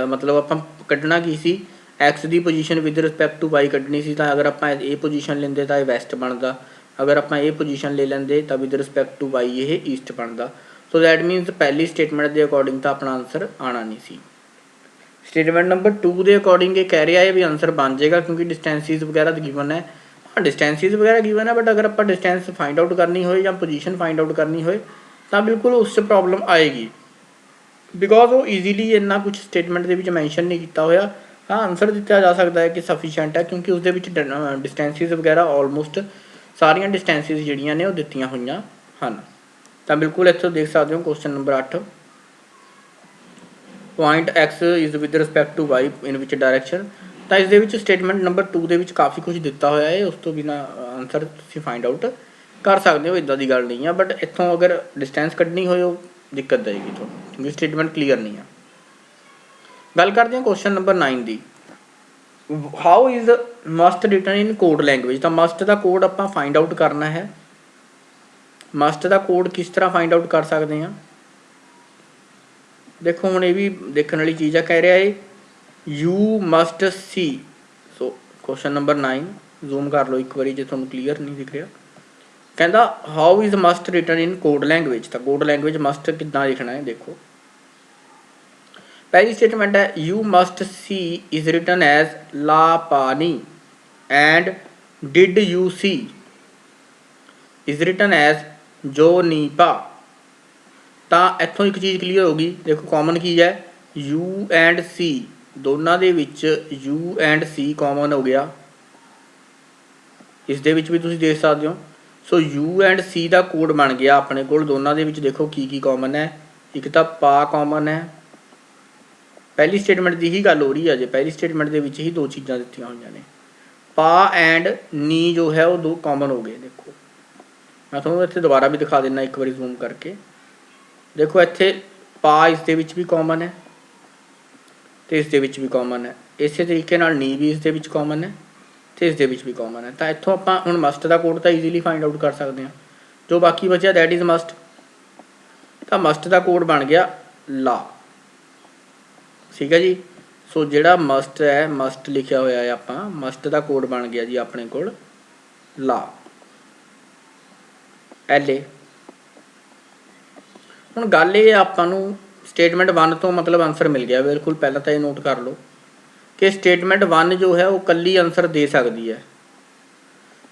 ਮਤਲਬ ਆਪਾਂ ਕੱਢਣਾ ਕੀ ਸੀ, ਐਕਸ ਦੀ position with respect to Y ਕੱਢਣੀ ਸੀ। ਤਾਂ ਅਗਰ ਆਪਾਂ ਇਹ ਪੋਜੀਸ਼ਨ ਲੈਂਦੇ ਤਾਂ ਇਹ ਵੈਸਟ ਬਣਦਾ, ਅਗਰ ਆਪਾਂ ਇਹ ਪੋਜੀਸ਼ਨ ਲੈ ਲੈਂਦੇ ਤਾਂ ਵਿਦ ਰਿਸਪੈਕਟ ਟੂ ਵਾਈ ਇਹ ਈਸਟ ਬਣਦਾ। ਸੋ ਦੈਟ ਮੀਨਸ ਪਹਿਲੀ ਸਟੇਟਮੈਂਟ ਦੇ ਅਕੋਰਡਿੰਗ ਤਾਂ ਆਪਣਾ ਆਨਸਰ ਆਉਣਾ ਨਹੀਂ ਸੀ। ਸਟੇਟਮੈਂਟ ਨੰਬਰ 2 ਦੇ ਅਕੋਰਡਿੰਗ ਇਹ ਕਹਿ ਰਿਹਾ ਹੈ ਵੀ ਆਨਸਰ ਬਣ ਜਾਏਗਾ ਕਿਉਂਕਿ ਡਿਸਟੈਂਸਿਸ ਵਗੈਰਾ ਗਿਵਨ ਹੈ। ਹਾਂ ਡਿਸਟੈਂਸਿਸ ਵਗੈਰਾ ਗਿਵਨ ਹੈ, ਬਟ ਅਗਰ ਆਪਾਂ ਡਿਸਟੈਂਸ ਫਾਈਂਡ ਆਊਟ ਕਰਨੀ ਹੋਏ ਜਾਂ ਪੋਜੀਸ਼ਨ ਫਾਈਂਡ ਆਊਟ ਕਰਨੀ ਹੋਏ ਤਾਂ ਬਿਲਕੁਲ ਉਸ 'ਚ ਪ੍ਰੋਬਲਮ ਆਏਗੀ, ਬਿਕੋਜ਼ ਉਹ ਈਜ਼ੀਲੀ ਇੰਨਾ ਕੁਛ ਸਟੇਟਮੈਂਟ ਦੇ ਵਿੱਚ ਮੈਂਸ਼ਨ ਨਹੀਂ ਕੀਤਾ ਹੋਇਆ। ਹਾਂ ਆਨਸਰ ਦਿੱਤਾ ਜਾ ਸਕਦਾ ਹੈ ਕਿ ਸਫੀਸ਼ੀਐਂਟ ਹੈ ਕਿਉਂਕਿ ਉਸਦੇ ਵਿੱਚ ਡਿਸਟੈਂਸਿਸ ਵਗੈਰਾ ਆਲਮੋਸਟ ਸਾਰੀਆਂ ਡਿਸਟੈਂਸਿਸ ਜਿਹੜੀਆਂ ਨੇ ਉਹ ਦਿੱਤੀਆਂ ਹੋਈਆਂ ਹਨ। ਤਾਂ ਬਿਲਕੁਲ ਇੱਥੋਂ ਦੇਖ ਸਕਦੇ ਹੋ question number 8 point X is with respect to Y in which direction. ਤਾਂ ਇਸ ਦੇ ਵਿੱਚ ਸਟੇਟਮੈਂਟ ਨੰਬਰ 2 ਦੇ ਵਿੱਚ ਕਾਫੀ ਕੁਝ ਦਿੱਤਾ ਹੋਇਆ ਹੈ, ਉਸ ਤੋਂ ਬਿਨਾਂ ਆਨਸਰ ਤੁਸੀਂ ਫਾਈਂਡ ਆਊਟ ਕਰ ਸਕਦੇ ਹੋ, ਇੱਦਾਂ ਦੀ ਗੱਲ ਨਹੀਂ ਆ। ਬਟ ਇੱਥੋਂ ਅਗਰ ਡਿਸਟੈਂਸ ਕੱਢਣੀ ਹੋਏ ਉਹ ਦਿੱਕਤ ਦੇਏਗੀ ਤੁਹਾਨੂੰ ਕਿਉਂਕਿ ਸਟੇਟਮੈਂਟ ਕਲੀਅਰ ਨਹੀਂ ਆ। ਗੱਲ ਕਰਦੇ ਹਾਂ question number 9 the. How is must written in code language. ਤਾਂ ਮਸਟ ਦਾ ਕੋਡ ਆਪਾਂ ਫਾਈਂਡ ਆਊਟ ਕਰਨਾ ਹੈ। ਮਸਟ ਦਾ ਕੋਡ ਕਿਸ ਤਰ੍ਹਾਂ ਫਾਈਂਡ ਆਊਟ ਕਰ ਸਕਦੇ ਹਾਂ, ਦੇਖੋ ਹੁਣ ਇਹ ਵੀ ਦੇਖਣ ਵਾਲੀ ਚੀਜ਼ ਆ। ਕਹਿ ਰਿਹਾ ਹੈ you must C. So question number 9 zoom ਕਰ ਲਓ ਇੱਕ ਵਾਰੀ ਜੇ ਤੁਹਾਨੂੰ ਕਲੀਅਰ ਨਹੀਂ ਦਿਖ ਰਿਹਾ। ਕਹਿੰਦਾ how is must written in code language. ਤਾਂ ਕੋਡ ਲੈਂਗੁਏਜ ਮਸਟ ਕਿੱਦਾਂ ਲਿਖਣਾ ਹੈ, ਦੇਖੋ ਪਹਿਲੀ ਸਟੇਟਮੈਂਟ ਹੈ you must C is written as ਲਾ ਪਾਨੀ and did you C is written as ਜੋ ਨੀ ਪਾ। ਤਾਂ ਇੱਥੋਂ ਇੱਕ ਚੀਜ਼ ਕਲੀਅਰ ਹੋ ਗਈ। ਦੇਖੋ ਕਾਮਨ ਕੀ ਹੈ, ਯੂ ਐਂਡ ਸੀ ਦੋਨਾਂ ਦੇ ਵਿੱਚ ਯੂ ਐਂਡ ਸੀ ਕਾਮਨ ਹੋ ਗਿਆ। ਇਸ ਦੇ ਵਿੱਚ ਵੀ ਤੁਸੀਂ ਦੇਖ ਸਕਦੇ ਹੋ। ਸੋ ਯੂ ਐਂਡ ਸੀ ਦਾ ਕੋਡ ਬਣ ਗਿਆ ਆਪਣੇ ਕੋਲ ਦੋਨਾਂ ਦੇ ਵਿੱਚ। ਦੇਖੋ ਕੀ ਕੀ ਕਾਮਨ ਹੈ, ਇੱਕ ਤਾਂ ਪਾ ਕਾਮਨ ਹੈ। ਪਹਿਲੀ ਸਟੇਟਮੈਂਟ ਦੀ ਹੀ ਗੱਲ ਹੋ ਰਹੀ ਹੈ ਜੇ, ਪਹਿਲੀ ਸਟੇਟਮੈਂਟ ਦੇ ਵਿੱਚ ਹੀ ਦੋ ਚੀਜ਼ਾਂ ਦਿੱਤੀਆਂ ਹੋਈਆਂ ਨੇ। ਪਾ ਐਂਡ ਨੀ ਜੋ ਹੈ ਉਹ ਦੋ ਕਾਮਨ ਹੋ ਗਏ। ਦੇਖੋ ਮੈਂ ਤੁਹਾਨੂੰ ਇੱਥੇ ਦੁਬਾਰਾ ਵੀ ਦਿਖਾ ਦਿੰਦਾ ਇੱਕ ਵਾਰੀ ਜ਼ੂਮ ਕਰਕੇ। ਦੇਖੋ ਇੱਥੇ ਪਾ ਇਸ ਦੇ ਵਿੱਚ ਵੀ ਕਾਮਨ ਹੈ ਅਤੇ ਇਸ ਦੇ ਵਿੱਚ ਵੀ ਕਾਮਨ ਹੈ। ਇਸੇ ਤਰੀਕੇ ਨਾਲ ਨੀ ਵੀ ਇਸ ਦੇ ਵਿੱਚ ਕਾਮਨ ਹੈ ਅਤੇ ਇਸ ਦੇ ਵਿੱਚ ਵੀ ਕਾਮਨ ਹੈ। ਤਾਂ ਇੱਥੋਂ ਆਪਾਂ ਹੁਣ ਮਸਟ ਦਾ ਕੋਡ ਤਾਂ ਈਜ਼ੀਲੀ ਫਾਈਂਡ ਆਊਟ ਕਰ ਸਕਦੇ ਹਾਂ। ਜੋ ਬਾਕੀ ਬਚਿਆ ਦੈਟ ਇਜ਼ ਮਸਟ। ਤਾਂ ਮਸਟ ਦਾ ਕੋਡ ਬਣ ਗਿਆ ਲਾ, ਠੀਕ ਹੈ ਜੀ। ਸੋ ਜਿਹੜਾ ਮਸਟ ਹੈ, ਮਸਟ ਲਿਖਿਆ ਹੋਇਆ ਹੈ ਆਪਾਂ, ਮਸਟ ਦਾ ਕੋਡ ਬਣ ਗਿਆ ਜੀ ਆਪਣੇ ਕੋਲ ਲਾ, LA। ਹੁਣ ਗੱਲ ਇਹ ਆਪਾਂ ਨੂੰ ਸਟੇਟਮੈਂਟ 1 ਤੋਂ ਮਤਲਬ ਆਨਸਰ ਮਿਲ ਗਿਆ ਬਿਲਕੁਲ। ਪਹਿਲਾਂ ਤਾਂ ਇਹ ਨੋਟ ਕਰ ਲਓ ਕਿ ਸਟੇਟਮੈਂਟ 1 ਜੋ ਹੈ ਉਹ ਇਕੱਲੀ ਆਨਸਰ ਦੇ ਸਕਦੀ ਹੈ।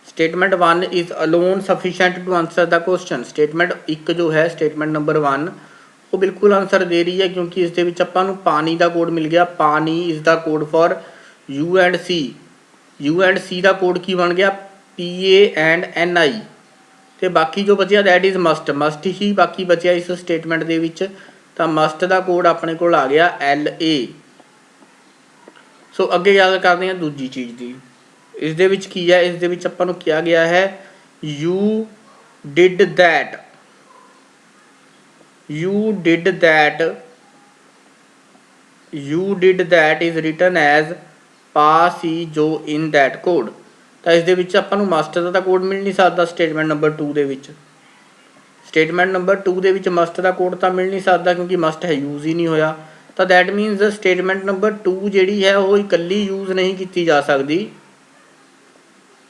Statement 1 is alone sufficient to answer the question. Statement 1 ਜੋ ਹੈ, ਸਟੇਟਮੈਂਟ ਨੰਬਰ 1 ਉਹ ਬਿਲਕੁਲ ਆਨਸਰ ਦੇ ਰਹੀ ਹੈ ਕਿਉਂਕਿ ਇਸ ਦੇ ਵਿੱਚ ਆਪਾਂ ਨੂੰ ਪਾਣੀ ਦਾ ਕੋਡ ਮਿਲ ਗਿਆ। Pani is the code for U and C. U and C ਦਾ ਕੋਡ ਕੀ ਬਣ ਗਿਆ, PA ਐਂਡ NI। ਅਤੇ ਬਾਕੀ ਜੋ ਬਚਿਆ ਦੈਟ ਇਜ਼ ਮਸਟ। ਮਸਟ ਹੀ ਬਾਕੀ ਬਚਿਆ ਇਸ ਸਟੇਟਮੈਂਟ ਦੇ ਵਿੱਚ। ਤਾਂ ਮਸਟ ਦਾ ਕੋਡ ਆਪਣੇ ਕੋਲ ਆ ਗਿਆ LA। ਸੋ ਅੱਗੇ ਗੱਲ ਕਰਦੇ ਹਾਂ ਦੂਜੀ ਚੀਜ਼ ਦੀ। ਇਸ ਦੇ ਵਿੱਚ ਕੀ ਹੈ, ਇਸ ਦੇ ਵਿੱਚ ਆਪਾਂ ਨੂੰ ਕਿਹਾ ਗਿਆ ਹੈ you did that. You did that, you did that is written as ਪਾ ਸੀ ਜੋ ਇਨ ਦੈਟ ਕੋਡ। ਤਾਂ ਇਸ ਦੇ ਵਿੱਚ ਆਪਾਂ ਨੂੰ ਮਸਟ ਦਾ ਤਾਂ ਕੋਡ ਮਿਲ ਨਹੀਂ ਸਕਦਾ ਸਟੇਟਮੈਂਟ ਨੰਬਰ 2 ਦੇ ਵਿੱਚ। ਸਟੇਟਮੈਂਟ ਨੰਬਰ 2 ਦੇ ਵਿੱਚ ਮਸਟ ਦਾ ਕੋਡ ਤਾਂ ਮਿਲ ਨਹੀਂ ਸਕਦਾ ਕਿਉਂਕਿ ਮਸਟ ਹੈ ਯੂਜ਼ ਹੀ ਨਹੀਂ ਹੋਇਆ। ਤਾਂ ਦੈਟ ਮੀਨਸ ਸਟੇਟਮੈਂਟ ਨੰਬਰ 2 ਜਿਹੜੀ ਹੈ ਉਹ ਇਕੱਲੀ ਯੂਜ਼ ਨਹੀਂ ਕੀਤੀ ਜਾ ਸਕਦੀ,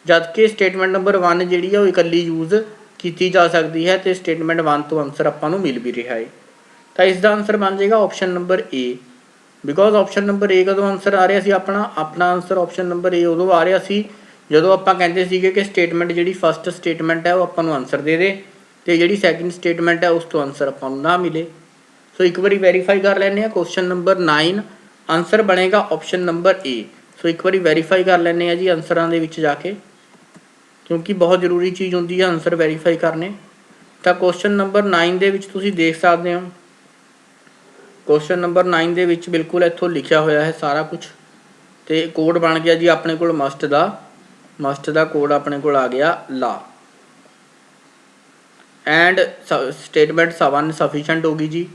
ਜਦਕਿ ਸਟੇਟਮੈਂਟ ਨੰਬਰ 1 ਜਿਹੜੀ ਹੈ ਉਹ ਇਕੱਲੀ ਯੂਜ਼ ਕੀਤੀ ਜਾ ਸਕਦੀ ਹੈ। ਅਤੇ ਸਟੇਟਮੈਂਟ 1 ਤੋਂ ਆਨਸਰ ਆਪਾਂ ਨੂੰ ਮਿਲ ਵੀ ਰਿਹਾ ਹੈ। ਤਾਂ ਇਸ ਦਾ ਆਨਸਰ ਬਣ ਜਾਏਗਾ option number A। Because option number A ਕਦੋਂ ਆਨਸਰ ਆ ਰਿਹਾ ਸੀ ਆਪਣਾ ਆਨਸਰ ਆਪਸ਼ਨ ਨੰਬਰ ਏ ਉਦੋਂ ਆ ਰਿਹਾ ਸੀ ਜਦੋਂ ਆਪਾਂ ਕਹਿੰਦੇ ਸੀਗੇ ਕਿ ਸਟੇਟਮੈਂਟ ਜਿਹੜੀ ਫਸਟ ਸਟੇਟਮੈਂਟ ਹੈ ਉਹ ਆਪਾਂ ਨੂੰ ਆਨਸਰ ਦੇ ਦੇ ਅਤੇ ਜਿਹੜੀ ਸੈਕਿੰਡ ਸਟੇਟਮੈਂਟ ਹੈ ਉਸ ਤੋਂ ਆਨਸਰ ਆਪਾਂ ਨੂੰ ਨਾ ਮਿਲੇ। ਸੋ ਇੱਕ ਵਾਰੀ ਵੈਰੀਫਾਈ ਕਰ ਲੈਂਦੇ ਹਾਂ। ਕੁਐਸਚਨ ਨੰਬਰ 9 ਆਨਸਰ ਬਣੇਗਾ ਆਪਸ਼ਨ ਨੰਬਰ ਏ। ਸੋ ਇੱਕ ਵਾਰੀ ਵੈਰੀਫਾਈ ਕਰ ਲੈਂਦੇ ਹਾਂ ਜੀ ਆਨਸਰਾਂ ਦੇ ਵਿੱਚ ਜਾ ਕੇ, ਕਿਉਂਕਿ ਬਹੁਤ ਜ਼ਰੂਰੀ ਚੀਜ਼ ਹੁੰਦੀ ਹੈ ਆਨਸਰ ਵੈਰੀਫਾਈ ਕਰਨੇ। ਤਾਂ ਕੁਐਸਚਨ ਨੰਬਰ 9 ਦੇ ਵਿੱਚ ਤੁਸੀਂ ਦੇਖ ਸਕਦੇ ਹੋ, ਕੁਐਸਚਨ ਨੰਬਰ 9 ਦੇ ਵਿੱਚ ਬਿਲਕੁਲ ਇੱਥੋਂ ਲਿਖਿਆ ਹੋਇਆ ਹੈ ਸਾਰਾ ਕੁਝ, ਅਤੇ ਕੋਡ ਬਣ ਗਿਆ ਜੀ ਆਪਣੇ ਕੋਲ ਮਸਟ ਦਾ ਕੋਡ ਆਪਣੇ ਕੋਲ ਆ ਗਿਆ ਲਾ, ਐਂਡ ਸਟੇਟਮੈਂਟ 1 ਸਫੀਸ਼ੈਂਟ ਹੋ ਗਈ ਜੀ।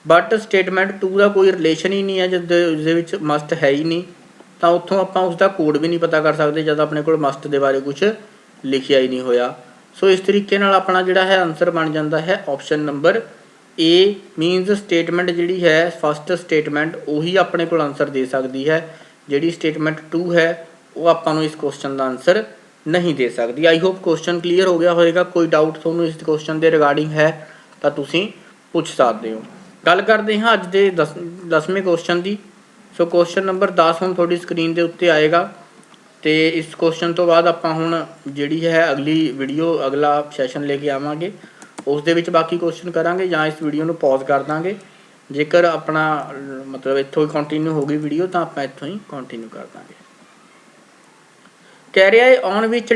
ਬਟ ਸਟੇਟਮੈਂਟ 2 ਦਾ ਕੋਈ ਰਿਲੇਸ਼ਨ ਹੀ ਨਹੀਂ ਹੈ, ਜਿਸਦੇ ਵਿੱਚ ਮਸਟ ਹੈ ਹੀ ਨਹੀਂ, ਤਾਂ ਉੱਥੋਂ ਆਪਾਂ ਉਸਦਾ ਕੋਡ ਵੀ ਨਹੀਂ ਪਤਾ ਕਰ ਸਕਦੇ ਜਦ ਆਪਣੇ ਕੋਲ ਮਸਟ ਦੇ ਬਾਰੇ ਕੁਝ ਲਿਖਿਆ ਹੀ ਨਹੀਂ ਹੋਇਆ। ਸੋ ਇਸ ਤਰੀਕੇ ਨਾਲ ਆਪਣਾ ਜਿਹੜਾ ਹੈ ਆਨਸਰ ਬਣ ਜਾਂਦਾ ਹੈ ਆਪਸ਼ਨ ਨੰਬਰ ਏ। ਮੀਨਸ ਸਟੇਟਮੈਂਟ ਜਿਹੜੀ ਹੈ ਫਸਟ ਸਟੇਟਮੈਂਟ ਉਹੀ ਆਪਣੇ ਕੋਲ ਆਨਸਰ ਦੇ ਸਕਦੀ ਹੈ, ਜਿਹੜੀ ਸਟੇਟਮੈਂਟ 2 ਹੈ ਉਹ ਆਪਾਂ ਨੂੰ ਇਸ ਕੁਐਸਚਨ ਦਾ ਆਨਸਰ ਨਹੀਂ ਦੇ ਸਕਦੀ। ਆਈ ਹੋਪ ਕੁਐਸਚਨ ਕਲੀਅਰ ਹੋ ਗਿਆ ਹੋਵੇਗਾ। ਕੋਈ ਡਾਊਟ ਤੁਹਾਨੂੰ ਇਸ ਕੁਐਸਚਨ ਦੇ ਰਿਗਾਰਡਿੰਗ ਹੈ ਤਾਂ ਤੁਸੀਂ ਪੁੱਛ ਸਕਦੇ ਹੋ। ਗੱਲ ਕਰਦੇ ਹਾਂ ਅੱਜ ਦੇ 10ਵੇਂ ਕੁਐਸਚਨ ਦੀ। ਸੋ ਕੁਐਸਚਨ ਨੰਬਰ 10 ਹੁਣ ਤੁਹਾਡੀ ਸਕਰੀਨ ਦੇ ਉੱਤੇ ਆਏਗਾ, ਅਤੇ ਇਸ ਕੁਐਸਚਨ ਤੋਂ ਬਾਅਦ ਆਪਾਂ ਹੁਣ ਜਿਹੜੀ ਹੈ ਅਗਲਾ ਸੈਸ਼ਨ ਲੈ ਕੇ ਆਵਾਂਗੇ, ਉਸ ਦੇ ਵਿੱਚ ਬਾਕੀ ਕੁਐਸਚਨ ਕਰਾਂਗੇ ਜਾਂ ਇਸ ਵੀਡੀਓ ਨੂੰ ਪੌਜ਼ ਕਰ ਦਾਂਗੇ। ਜੇਕਰ ਆਪਣਾ ਮਤਲਬ ਇੱਥੋਂ ਹੀ ਕੰਟੀਨਿਊ ਹੋ ਗਈ ਵੀਡੀਓ ਤਾਂ ਆਪਾਂ ਇੱਥੋਂ ਹੀ ਕੰਟੀਨਿਊ ਕਰ ਦਾਂਗੇ। ਕਹਿ ਰਿਹਾ ਹੈ on which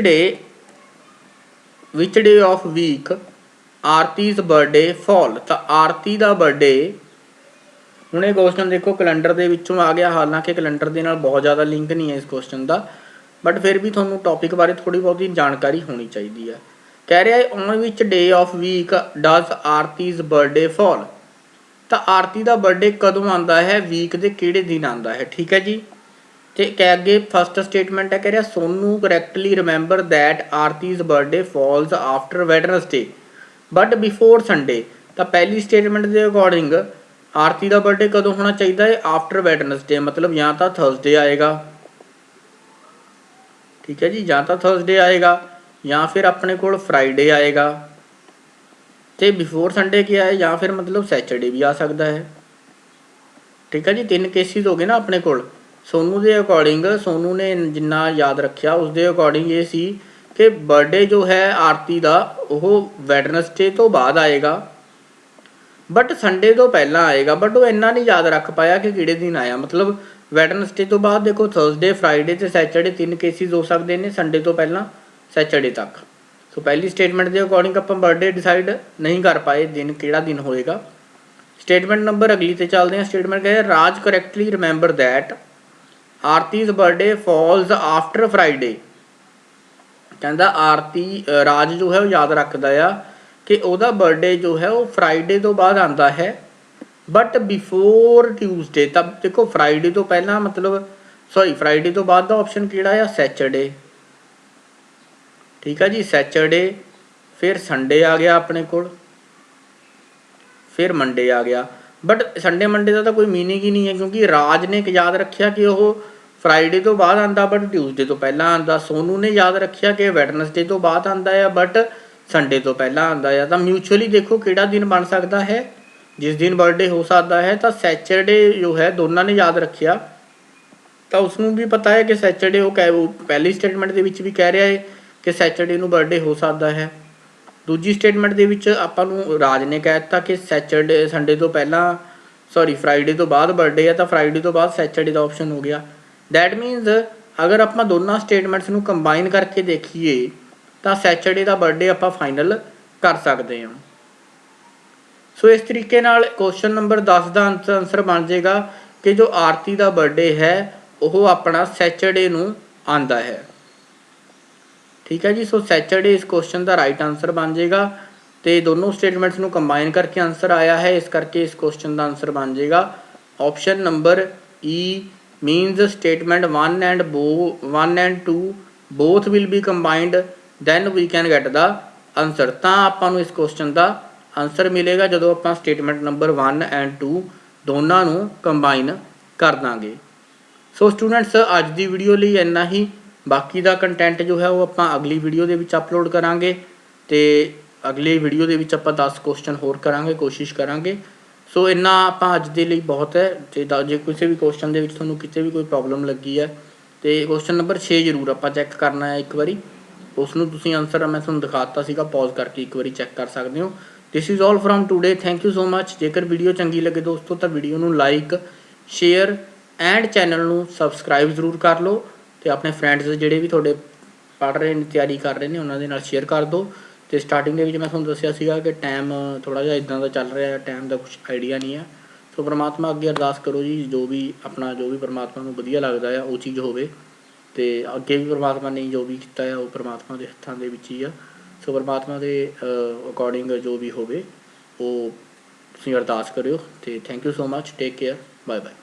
day of week Aarti's birthday fall. ਤਾਂ ਆਰਤੀ ਦਾ ਬਰਥਡੇ, ਹੁਣ ਇਹ ਕੁਐਸਚਨ ਦੇਖੋ ਕੈਲੰਡਰ ਦੇ ਵਿੱਚੋਂ ਆ ਗਿਆ, ਹਾਲਾਂਕਿ ਕੈਲੰਡਰ ਦੇ ਨਾਲ ਬਹੁਤ ਜ਼ਿਆਦਾ ਲਿੰਕ ਨਹੀਂ ਹੈ ਇਸ ਕੁਐਸਚਨ ਦਾ, ਬਟ ਫਿਰ ਵੀ ਤੁਹਾਨੂੰ ਟੌਪਿਕ ਬਾਰੇ ਥੋੜ੍ਹੀ ਬਹੁਤੀ ਜਾਣਕਾਰੀ ਹੋਣੀ ਚਾਹੀਦੀ ਹੈ। ਕਹਿ ਰਿਹਾ ਹੈ on which day of week does Aarti's birthday fall. ਤਾਂ ਆਰਤੀ ਦਾ ਬਰਥਡੇ ਕਦੋਂ ਆਉਂਦਾ ਹੈ, ਵੀਕ ਦੇ ਕਿਹੜੇ ਦਿਨ ਆਉਂਦਾ ਹੈ, ਠੀਕ ਹੈ ਜੀ। ਅਤੇ ਕਹਿ ਅੱਗੇ ਫਸਟ ਸਟੇਟਮੈਂਟ ਹੈ, ਕਹਿ ਰਿਹਾ Sonu correctly remember that Aarti's birthday falls after Wednesday but before Sunday. ਤਾਂ ਪਹਿਲੀ ਸਟੇਟਮੈਂਟ ਦੇ ਅਕੋਰਡਿੰਗ ਆਰਤੀ ਦਾ ਬਰਥਡੇ ਕਦੋਂ ਹੋਣਾ ਚਾਹੀਦਾ ਹੈ, ਆਫਟਰ ਵੈਡਨਸਡੇ, ਮਤਲਬ ਜਾਂ ਤਾਂ ਥਰਸਡੇ ਆਏਗਾ, ਠੀਕ ਹੈ ਜੀ, ਜਾਂ ਤਾਂ ਥਰਸਡੇ ਆਏਗਾ ਜਾਂ ਫਿਰ ਆਪਣੇ ਕੋਲ ਫਰਾਈਡੇ ਆਏਗਾ, ਅਤੇ ਬਿਫੋਰ ਸੰਡੇ ਕੀ ਹੈ, ਜਾਂ ਫਿਰ ਮਤਲਬ ਸੈਚਰਡੇ ਵੀ ਆ ਸਕਦਾ ਹੈ, ਠੀਕ ਹੈ ਜੀ। 3 ਕੇਸਿਸ ਹੋ ਗਏ ਨਾ ਆਪਣੇ ਕੋਲ। ਸੋਨੂ ਦੇ ਅਕੋਰਡਿੰਗ, ਸੋਨੂ ਨੇ ਜਿੰਨਾ ਯਾਦ ਰੱਖਿਆ ਉਸ ਦੇ ਅਕੋਰਡਿੰਗ ਇਹ ਸੀ ਕਿ ਬਰਥਡੇ ਜੋ ਹੈ ਆਰਤੀ ਦਾ ਉਹ ਵੈਡਨਸਡੇ ਤੋਂ ਬਾਅਦ ਆਏਗਾ ਬਟ ਸੰਡੇ ਤੋਂ ਪਹਿਲਾਂ ਆਏਗਾ, ਬਟ ਉਹ ਇੰਨਾ ਨਹੀਂ ਯਾਦ ਰੱਖ ਪਾਇਆ ਕਿ ਕਿਹੜੇ ਦਿਨ ਆਇਆ। ਮਤਲਬ ਵੈਡਨਸਡੇ ਤੋਂ ਬਾਅਦ ਦੇਖੋ ਥਰਸਡੇ, ਫਰਾਈਡੇ ਅਤੇ ਸੈਚਰਡੇ 3 ਕੇਸਿਸ ਹੋ ਸਕਦੇ ਨੇ, ਸੰਡੇ ਤੋਂ ਪਹਿਲਾਂ ਸੈਚਰਡੇ ਤੱਕ। ਸੋ ਪਹਿਲੀ ਸਟੇਟਮੈਂਟ ਦੇ ਅਕੋਰਡਿੰਗ ਆਪਾਂ ਬਰਥਡੇ ਡਿਸਾਈਡ ਨਹੀਂ ਕਰ ਪਾਏ ਦਿਨ ਕਿਹੜਾ ਦਿਨ ਹੋਏਗਾ। ਸਟੇਟਮੈਂਟ ਨੰਬਰ ਅਗਲੀ 'ਤੇ ਚੱਲਦੇ ਹਾਂ। ਸਟੇਟਮੈਂਟ ਕਹਿੰਦੇ Raj correctly remember that Aarti's birthday falls after Friday. ਕਹਿੰਦਾ ਰਾਜ ਜੋ ਹੈ ਉਹ ਯਾਦ ਰੱਖਦਾ ਆ ਕਿ ਉਹਦਾ ਬਰਥਡੇ ਜੋ ਹੈ ਉਹ ਫਰਾਈਡੇ ਤੋਂ ਬਾਅਦ ਆਉਂਦਾ ਹੈ ਬਟ ਬਿਫੋਰ ਟਿਊਜ਼ਡੇ। ਤਾਂ ਦੇਖੋ ਫਰਾਈਡੇ ਤੋਂ ਪਹਿਲਾਂ ਮਤਲਬ ਫਰਾਈਡੇ ਤੋਂ ਬਾਅਦ ਦਾ ਆਪਸ਼ਨ ਕਿਹੜਾ ਆ, ਸੈਚਰਡੇ, ਠੀਕ ਆ ਜੀ, ਸੈਚਰਡੇ, ਫਿਰ ਸੰਡੇ ਆ ਗਿਆ ਆਪਣੇ ਕੋਲ, ਫਿਰ ਮੰਡੇ ਆ ਗਿਆ। ਬਟ ਸੰਡੇ ਮੰਡੇ ਦਾ ਤਾਂ ਕੋਈ ਮੀਨਿੰਗ ਹੀ ਨਹੀਂ ਹੈ, ਕਿਉਂਕਿ ਰਾਜ ਨੇ ਯਾਦ ਰੱਖਿਆ ਕਿ ਉਹ ਫਰਾਈਡੇ ਤੋਂ ਬਾਅਦ ਆਉਂਦਾ ਬਟ ਟਿਊਜ਼ਡੇ ਤੋਂ ਪਹਿਲਾਂ ਆਉਂਦਾ। ਸੋਨੂ ਨੇ ਯਾਦ ਰੱਖਿਆ ਕਿ ਵੈਡਨਸਡੇ ਤੋਂ ਬਾਅਦ ਆਉਂਦਾ ਆ ਬਟ ਸੰਡੇ ਤੋਂ ਪਹਿਲਾਂ ਆਉਂਦਾ ਆ। ਤਾਂ ਮਿਊਚੁਅਲੀ ਦੇਖੋ ਕਿਹੜਾ ਦਿਨ ਬਣ ਸਕਦਾ ਹੈ, ਜਿਸ ਦਿਨ ਬਰਥਡੇ ਹੋ ਸਕਦਾ ਹੈ। ਤਾਂ ਸੈਚਰਡੇ ਜੋ ਹੈ ਦੋਨਾਂ ਨੇ ਯਾਦ ਰੱਖਿਆ, ਤਾਂ ਉਸਨੂੰ ਵੀ ਪਤਾ ਹੈ ਕਿ ਸੈਚਰਡੇ ਉਹ ਪਹਿਲੀ ਸਟੇਟਮੈਂਟ ਦੇ ਵਿੱਚ ਵੀ ਕਹਿ ਰਿਹਾ ਹੈ ਕਿ ਸੈਚਰਡੇ ਨੂੰ ਬਰਥਡੇ ਹੋ ਸਕਦਾ ਹੈ। ਦੂਜੀ ਸਟੇਟਮੈਂਟ ਦੇ ਵਿੱਚ ਆਪਾਂ ਨੂੰ ਰਾਜ ਨੇ ਕਹਿ ਦਿੱਤਾ ਕਿ ਸੰਡੇ ਤੋਂ ਪਹਿਲਾਂ ਫਰਾਈਡੇ ਤੋਂ ਬਾਅਦ ਬਰਥਡੇ ਹੈ, ਤਾਂ ਫਰਾਈਡੇ ਤੋਂ ਬਾਅਦ ਸੈਚਰਡੇ ਦਾ ਆਪਸ਼ਨ ਹੋ ਗਿਆ। ਦੈਟ ਮੀਨਸ ਅਗਰ ਆਪਾਂ ਦੋਨਾਂ ਸਟੇਟਮੈਂਟਸ ਨੂੰ ਕੰਬਾਈਨ ਕਰਕੇ ਦੇਖੀਏ ਤਾਂ ਸੈਚਰਡੇ ਦਾ ਬਰਥਡੇ ਆਪਾਂ ਫਾਈਨਲ ਕਰ ਸਕਦੇ ਹਾਂ। ਸੋ ਇਸ ਤਰੀਕੇ ਨਾਲ ਕੁਐਸਚਨ ਨੰਬਰ 10 ਦਾ ਆਨਸਰ ਬਣ ਜਾਏਗਾ ਕਿ ਜੋ ਆਰਤੀ ਦਾ ਬਰਥਡੇ ਹੈ ਉਹ ਆਪਣਾ ਸੈਚਰਡੇ ਨੂੰ ਆਉਂਦਾ ਹੈ, ਠੀਕ ਹੈ ਜੀ। ਸੋ ਸੈਚਰਡੇ ਇਸ ਕੁਐਸਚਨ ਦਾ ਰਾਈਟ ਆਨਸਰ ਬਣ ਜਾਏਗਾ, ਅਤੇ ਦੋਨੋਂ ਸਟੇਟਮੈਂਟਸ ਨੂੰ ਕੰਬਾਈਨ ਕਰਕੇ ਆਨਸਰ ਆਇਆ ਹੈ, ਇਸ ਕਰਕੇ ਇਸ ਕੁਐਸਚਨ ਦਾ ਆਨਸਰ ਬਣ ਜਾਏਗਾ option number E. means statement 1 and 2 both will be combined, then we can get the answer। ਤਾਂ ਆਪਾਂ ਨੂੰ ਇਸ ਕੁਐਸਚਨ ਦਾ ਆਨਸਰ ਮਿਲੇਗਾ ਜਦੋਂ ਆਪਾਂ ਸਟੇਟਮੈਂਟ ਨੰਬਰ 1 and 2 ਦੋਨਾਂ ਨੂੰ ਕੰਬਾਈਨ ਕਰ ਦਾਂਗੇ। ਸੋ ਸਟੂਡੈਂਟਸ ਅੱਜ ਦੀ ਵੀਡੀਓ ਲਈ ਇੰਨਾ ਹੀ, ਬਾਕੀ ਦਾ ਕੰਟੈਂਟ ਜੋ ਹੈ ਉਹ ਆਪਾਂ ਅਗਲੀ ਵੀਡੀਓ ਦੇ ਵਿੱਚ ਅਪਲੋਡ ਕਰਾਂਗੇ, ਅਤੇ ਅਗਲੀ ਵੀਡੀਓ ਦੇ ਵਿੱਚ ਆਪਾਂ 10 ਕੁਐਸਚਨ ਹੋਰ ਕਰਾਂਗੇ, ਕੋਸ਼ਿਸ਼ ਕਰਾਂਗੇ। ਸੋ ਇੰਨਾ ਆਪਾਂ ਅੱਜ ਦੇ ਲਈ ਬਹੁਤ ਹੈ। ਤੇ ਜੇ ਕਿਸੇ ਵੀ ਕੁਐਸਚਨ ਦੇ ਵਿੱਚ ਤੁਹਾਨੂੰ ਕਿਤੇ ਵੀ ਕੋਈ ਪ੍ਰੋਬਲਮ ਲੱਗੀ ਹੈ ਤੇ ਕੁਐਸਚਨ ਨੰਬਰ 6 ਜ਼ਰੂਰ ਆਪਾਂ ਚੈੱਕ ਕਰਨਾ ਹੈ ਇੱਕ ਵਾਰੀ। ਉਸ ਨੂੰ ਤੁਸੀਂ ਆਨਸਰ ਮੈਂ ਤੁਹਾਨੂੰ ਦਿਖਾ ਦਿੱਤਾ ਸੀਗਾ, ਪੌਜ਼ ਕਰਕੇ ਇੱਕ ਵਾਰੀ ਚੈੱਕ ਕਰ ਸਕਦੇ ਹੋ। This is all from today, thank you so much. ਜੇਕਰ ਵੀਡੀਓ ਚੰਗੀ ਲੱਗੇ ਦੋਸਤੋ ਤਾਂ ਵੀਡੀਓ ਨੂੰ ਲਾਈਕ, ਸ਼ੇਅਰ ਐਂਡ ਚੈਨਲ ਨੂੰ ਸਬਸਕ੍ਰਾਈਬ ਜ਼ਰੂਰ ਕਰ ਲਓ ਤੇ ਆਪਣੇ ਫਰੈਂਡਸ ਜਿਹੜੇ ਵੀ ਤੁਹਾਡੇ ਪੜ੍ਹ ਰਹੇ ਨੇ, ਤਿਆਰੀ ਕਰ ਰਹੇ ਨੇ, ਉਹਨਾਂ ਦੇ ਨਾਲ ਸ਼ੇਅਰ ਕਰ ਦਿਓ। ਤੇ ਸਟਾਰਟਿੰਗ ਦੇ ਵਿੱਚ ਮੈਂ ਤੁਹਾਨੂੰ ਦੱਸਿਆ ਸੀਗਾ ਕਿ ਟਾਈਮ ਥੋੜ੍ਹਾ ਜਿਹਾ ਇੱਦਾਂ ਦਾ ਚੱਲ ਰਿਹਾ, ਟਾਈਮ ਦਾ ਕੁਛ ਆਈਡੀਆ ਨਹੀਂ ਹੈ। ਸੋ ਪਰਮਾਤਮਾ ਅੱਗੇ ਅਰਦਾਸ ਕਰੋ ਜੀ, ਜੋ ਵੀ ਪਰਮਾਤਮਾ ਨੂੰ ਵਧੀਆ ਲੱਗਦਾ ਆ ਉਹ ਚੀਜ਼ ਹੋਵੇ। ਤੇ ਅੱਗੇ ਵੀ ਪਰਮਾਤਮਾ ਨੇ ਜੋ ਵੀ ਕੀਤਾ ਆ ਉਹ ਪਰਮਾਤਮਾ ਦੇ ਹੱਥਾਂ ਦੇ ਵਿੱਚ ਹੀ ਆ। ਸੋ ਪਰਮਾਤਮਾ ਦੇ ਅਕੋਰਡਿੰਗ ਜੋ ਵੀ ਹੋਵੇ ਉਹ ਤੁਸੀਂ ਅਰਦਾਸ ਕਰਿਓ। ਤੇ thank you so much, take care, bye bye.